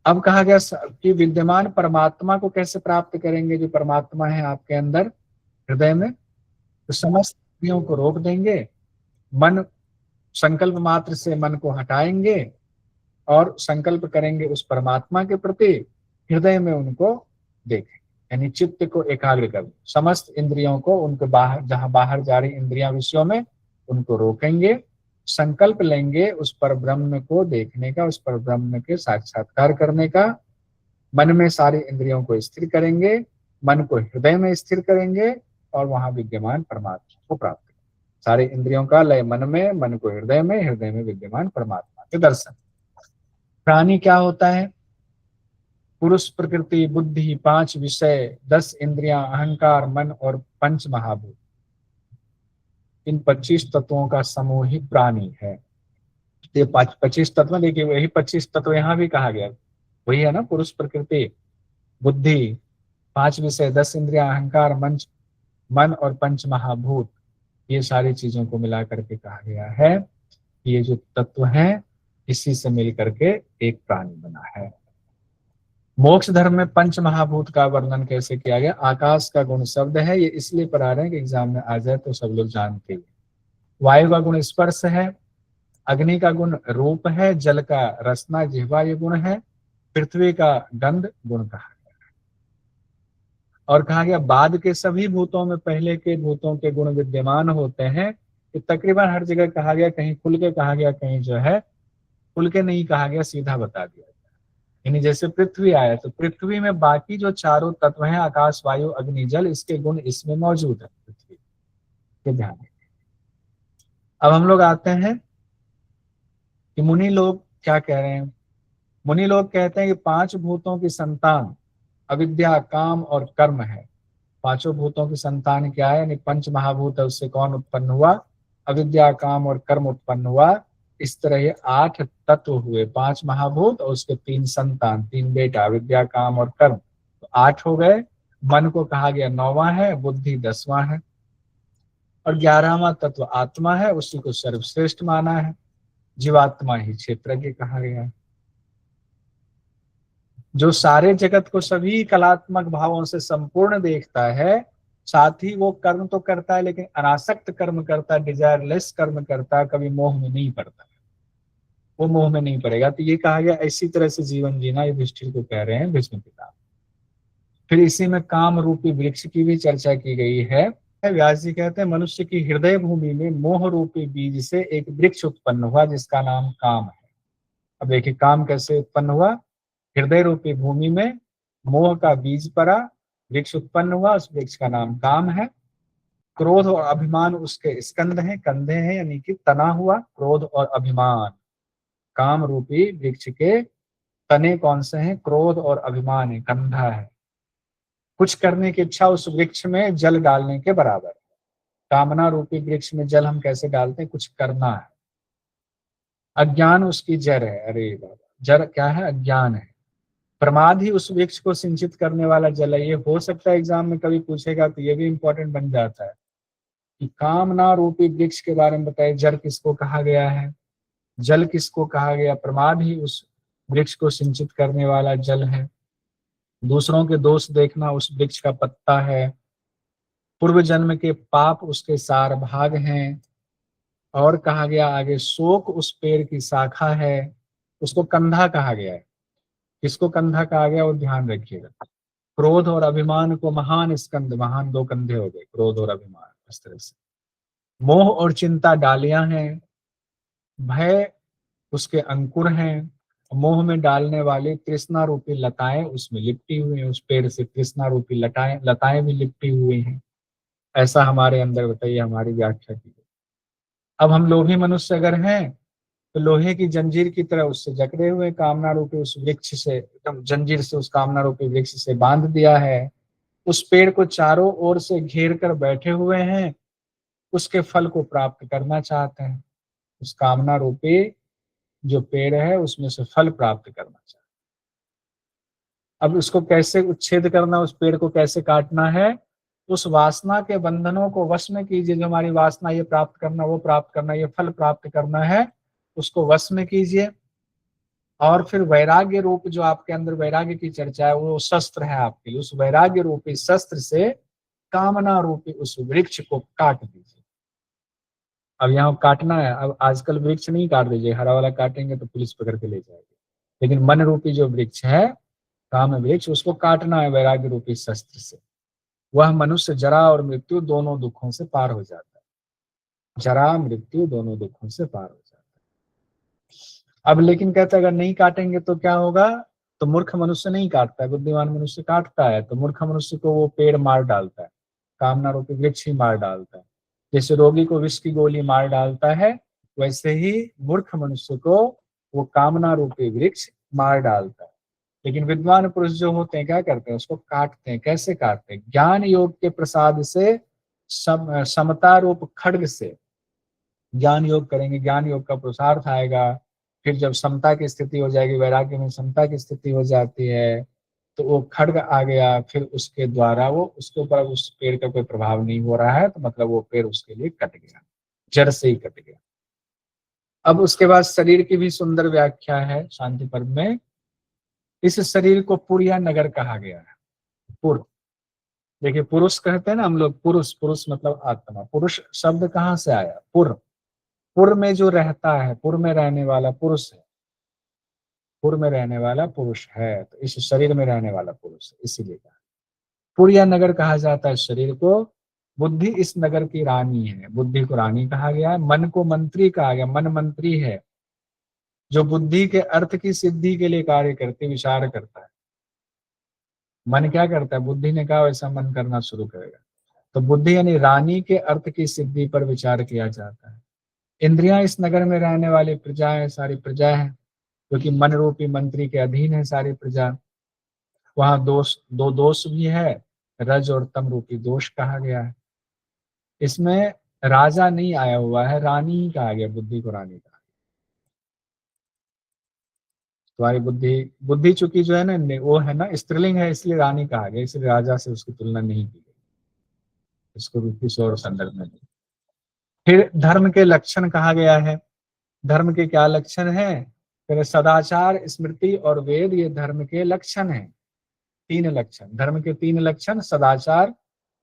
अब कहा गया कि विद्यमान परमात्मा को कैसे प्राप्त करेंगे? जो परमात्मा है आपके अंदर हृदय में, तो समस्त इंद्रियों को रोक देंगे, मन संकल्प मात्र से मन को हटाएंगे और संकल्प करेंगे उस परमात्मा के प्रति, हृदय में उनको देखें, यानी चित्त को एकाग्र कर, समस्त इंद्रियों को उनके बाहर, जहां बाहर जा रही इंद्रियां विषयों में, उनको रोकेंगे, संकल्प लेंगे उस पर ब्रह्म को देखने का, उस पर ब्रह्म के साक्षात्कार करने का। मन में सारी इंद्रियों को स्थिर करेंगे, मन को हृदय में स्थिर करेंगे और वहां विद्यमान परमात्मा को प्राप्त करेंगे। सारी इंद्रियों का लय मन में, मन को हृदय में विद्यमान परमात्मा के दर्शन। प्राणी क्या होता है? पुरुष, प्रकृति, बुद्धि, 5 विषय, 10 इंद्रियां, अहंकार, मन और 5 महाभूत। इन 25 तत्वों का समूह ही प्राणी है। ये 25 तत्व, देखिए वही 25 तत्व यहाँ भी कहा गया, वही है ना, पुरुष, प्रकृति, बुद्धि, 5 विषय, 10 इंद्रियां, अहंकार, मन और 5 महाभूत। ये सारी चीजों को मिला करके कहा गया है, ये जो तत्व हैं इसी से मिल करके एक प्राणी बना है। मोक्ष धर्म में 5 महाभूत का वर्णन कैसे किया गया? आकाश का गुण शब्द है, ये इसलिए पढ़ा रहे हैं कि एग्जाम में आ जाए तो सब लोग जानते हैं। वायु का गुण स्पर्श है, अग्नि का गुण रूप है, जल का रसना जिह्वा ये गुण है, पृथ्वी का गंध गुण कहा गया। और कहा गया बाद के सभी भूतों में पहले के भूतों के गुण विद्यमान होते हैं। कि तकरीबन हर जगह कहा गया, कहीं खुल के कहा गया, कहीं जो है खुल के नहीं कहा गया, सीधा बता दिया। यानी जैसे पृथ्वी आया तो पृथ्वी में बाकी जो चारों तत्व हैं, आकाश, वायु, अग्नि, जल, इसके गुण इसमें मौजूद है पृथ्वी के। ध्यान। अब हम लोग आते हैं कि मुनि लोग क्या कह रहे हैं। मुनि लोग कहते हैं कि 5 भूतों की संतान अविद्या, काम और कर्म है। 5 भूतों की संतान क्या है? यानी 5 महाभूत है, उससे कौन उत्पन्न हुआ? अविद्या, काम और कर्म उत्पन्न हुआ। इस तरह ये 8 तत्व हुए, 5 महाभूत और उसके 3 संतान, 3 बेटा, विद्या, काम और कर्म, तो 8 हो गए। मन को कहा गया 9वां है, बुद्धि 10वां है और 11वां तत्व आत्मा है, उसी को सर्वश्रेष्ठ माना है। जीवात्मा ही क्षेत्रज्ञ कहा गया है, जो सारे जगत को सभी कलात्मक भावों से संपूर्ण देखता है। साथ ही वो कर्म तो करता है लेकिन अनासक्त कर्म करता है, डिजायरलेस कर्म करता है, कभी मोह में नहीं पड़ता, वो मोह में नहीं पड़ेगा। तो ये कहा गया इसी तरह से जीवन जीना, युधिष्ठिर को कह रहे हैं भीष्म पिता। फिर इसी में काम रूपी वृक्ष की भी चर्चा की गई है व्यास जी कहते हैं मनुष्य की हृदय भूमि में मोह रूपी बीज से एक वृक्ष उत्पन्न हुआ जिसका नाम काम है। अब देखिए काम कैसे उत्पन्न हुआ, हृदय रूपी भूमि में मोह का बीज पड़ा, वृक्ष उत्पन्न हुआ, उस वृक्ष का नाम काम है। क्रोध और अभिमान उसके स्कंद हैं, कंधे हैं, यानी कि तना हुआ क्रोध और अभिमान। काम रूपी वृक्ष के तने कौन से हैं, क्रोध और अभिमान है, कंधा है। कुछ करने की इच्छा उस वृक्ष में जल डालने के बराबर है। कामना रूपी वृक्ष में जल हम कैसे डालते हैं, कुछ करना है। अज्ञान उसकी जड़ है, अरे बाबा जड़ क्या है, अज्ञान है। प्रमाद ही उस वृक्ष को सिंचित करने वाला जल है। ये हो सकता है एग्जाम में कभी पूछेगा तो ये भी इंपॉर्टेंट बन जाता है कि कामना रूपी वृक्ष के बारे में बताइए, जल किसको कहा गया है, जल किसको कहा गया, प्रमाद ही उस वृक्ष को सिंचित करने वाला जल है। दूसरों के दोष देखना उस वृक्ष का पत्ता है। पूर्व जन्म के पाप उसके सार भाग हैं। और कहा गया आगे, शोक उस पेड़ की शाखा है, उसको कंधा कहा गया है। किसको कंधा कहा गया वो ध्यान रखिएगा। क्रोध और अभिमान को महान स्कंद, महान दो कंधे हो गए, क्रोध और अभिमान इस तरह से। मोह और चिंता डालियां हैं, भय उसके अंकुर हैं। मोह में डालने वाली तृष्णा रूपी लताएं उसमें लिपटी हुई हैं, उस पेड़ से तृष्णा रूपी लताएं लताएं भी लिपटी हुई हैं। ऐसा हमारे अंदर बताइए, हमारी व्याख्या की। अब हम लोभी मनुष्य अगर हैं तो लोहे की जंजीर की तरह उससे जकड़े हुए, कामना रूपी उस वृक्ष से एकदम जंजीर से उस कामना रूपी वृक्ष से बांध दिया है। उस पेड़ को चारों ओर से घेर कर बैठे हुए हैं, उसके फल को प्राप्त करना चाहते हैं। उस कामना रूपी जो पेड़ है उसमें से फल प्राप्त करना चाहते हैं। अब उसको कैसे उच्छेद करना, उस पेड़ को कैसे काटना है, उस वासना के बंधनों को वश में कीजिए। जो हमारी वासना ये प्राप्त करना, वो प्राप्त करना, ये फल प्राप्त करना है, उसको वश में कीजिए। और फिर वैराग्य रूप जो आपके अंदर वैराग्य की चर्चा है वो शस्त्र है आपके लिए। उस वैराग्य रूपी शस्त्र से कामना रूपी उस वृक्ष को काट दीजिए। अब यहाँ काटना है, अब आजकल वृक्ष नहीं काट दीजिए, हरा वाला काटेंगे तो पुलिस पकड़ के ले जाएगी। लेकिन मन रूपी जो वृक्ष है, काम वृक्ष, उसको काटना है वैराग्य रूपी शस्त्र से। वह मनुष्य जरा और मृत्यु दोनों दुखों से पार हो जाता है। जरा मृत्यु दोनों दुखों से पार हो जाता है। अब लेकिन कहते अगर नहीं काटेंगे तो क्या होगा, तो मूर्ख मनुष्य नहीं काटता है, बुद्धिमान मनुष्य काटता है। तो मूर्ख मनुष्य को वो पेड़ मार डालता है, कामना रूपी वृक्ष ही मार डालता है। जैसे रोगी को विष की गोली मार डालता है, वैसे ही मूर्ख मनुष्य को वो कामना रूपी वृक्ष मार डालता है। लेकिन विद्वान पुरुष जो होते हैं क्या करते हैं, उसको काटते हैं। कैसे काटते हैं, ज्ञान योग के प्रसाद से, समता रूप खड्ग से ज्ञान योग करेंगे, ज्ञान योग का पुरुषार्थ आएगा। फिर जब समता की स्थिति हो जाएगी, वैराग्य में समता की स्थिति हो जाती है, तो वो खड्ग आ गया, फिर उसके द्वारा वो उसके ऊपर उस पेड़ का कोई प्रभाव नहीं हो रहा है, तो मतलब वो पेड़ उसके लिए कट गया, जड़ से ही कट गया। अब उसके बाद शरीर की भी सुंदर व्याख्या है शांति पर्व में। इस शरीर को पुर या नगर कहा गया है। पुर, देखिए पुरुष कहते हैं ना हम लोग, पुरुष, पुरुष मतलब आत्मा। पुरुष शब्द कहाँ से आया, पुर, पुर में जो रहता है, पुर में रहने वाला पुरुष है, पुर में रहने वाला पुरुष है। तो इस शरीर में रहने वाला पुरुष है, इसीलिए कहा पुर या नगर कहा जाता है शरीर को। बुद्धि इस नगर की रानी है, बुद्धि को रानी कहा गया है। मन को मंत्री कहा गया, मन मंत्री है जो बुद्धि के अर्थ की सिद्धि के लिए कार्य करते विचार करता है। मन क्या करता है, बुद्धि ने कहा वैसा मन करना शुरू करेगा। तो बुद्धि यानी रानी के अर्थ की सिद्धि पर विचार किया जाता है। इंद्रियां इस नगर में रहने वाली प्रजा है, सारी प्रजा है, क्योंकि मन रूपी मंत्री के अधीन है सारी प्रजा। वहां दो दोष भी है, रज और तम रूपी दोष कहा गया है। इसमें राजा नहीं आया हुआ है, रानी ही कहा गया, बुद्धि को रानी कहा। तुम्हारी बुद्धि, बुद्धि चूंकि जो है ना वो है ना स्त्रीलिंग है, इसलिए रानी कहा गया, इसलिए राजा से उसकी तुलना नहीं की गई, इसको भी किसी और संदर्भ में नहीं। फिर धर्म के लक्षण कहा गया है। धर्म के क्या लक्षण हैं, फिर सदाचार, स्मृति और वेद, ये धर्म के लक्षण हैं। तीन लक्षण, धर्म के तीन लक्षण सदाचार,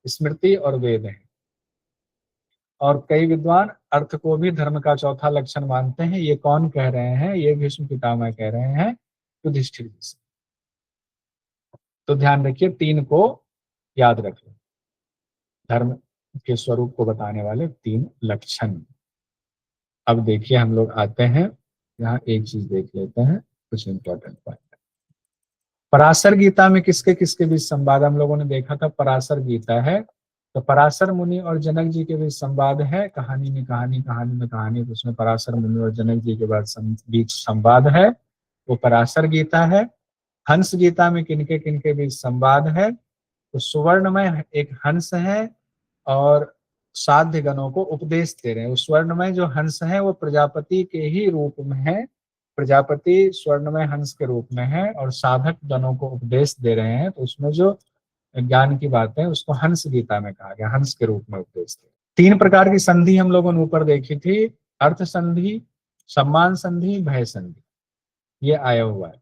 स्मृति और वेद हैं। और कई विद्वान अर्थ को भी धर्म का चौथा लक्षण मानते हैं। ये कौन कह रहे हैं, ये भीष्म पितामह कह रहे हैं युधिष्ठिर जी से। तो ध्यान रखिए, तीन को याद रखें, धर्म के स्वरूप को बताने वाले 3 लक्षण। अब देखिए हम लोग आते हैं, यहाँ एक चीज देख लेते हैं, कुछ इंपॉर्टेंट पॉइंट। पराशर गीता में किसके किसके बीच संवाद हम लोगों ने देखा था, पराशर गीता है तो पराशर मुनि और जनक जी के बीच संवाद है, कहानी में कहानी, कहानी में कहानी, तो उसमें पराशर मुनि और जनक जी के बीच संवाद है, वो पराशर गीता है। हंस गीता में किनके किनके बीच संवाद है, तो सुवर्ण में एक हंस है और साध्य गणों को उपदेश दे रहे हैं। उस स्वर्णमय जो हंस है वो प्रजापति के ही रूप में है, प्रजापति स्वर्णमय हंस के रूप में है और साधक गणों को उपदेश दे रहे हैं, तो उसमें जो ज्ञान की बात है उसको हंस गीता में कहा गया, हंस के रूप में उपदेश दे। 3 प्रकार की संधि हम लोगों ने ऊपर देखी थी, अर्थ संधि, सम्मान संधि, भय संधि, ये आया हुआ है,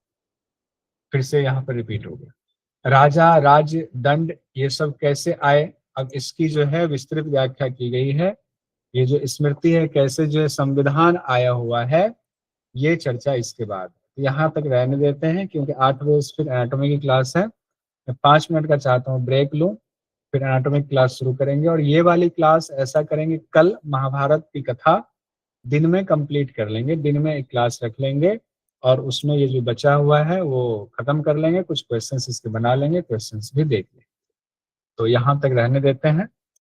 फिर से यहाँ पर रिपीट हो गया। राजा, राज्य, दंड, ये सब कैसे आए, अब इसकी जो है विस्तृत व्याख्या की गई है। ये जो स्मृति है कैसे जो है संविधान आया हुआ है, ये चर्चा इसके बाद। यहाँ तक रहने देते हैं क्योंकि 8 बजे फिर एनाटॉमी की क्लास है। मैं 5 मिनट का चाहता हूँ ब्रेक लूँ, फिर एनाटॉमी क्लास शुरू करेंगे और ये वाली क्लास ऐसा करेंगे, कल महाभारत की कथा दिन में कंप्लीट कर लेंगे, दिन में एक क्लास रख लेंगे और उसमें ये जो बचा हुआ है वो खत्म कर लेंगे, कुछ क्वेश्चंस इसके बना लेंगे, क्वेश्चंस भी देख लेंगे। तो यहाँ तक रहने देते हैं।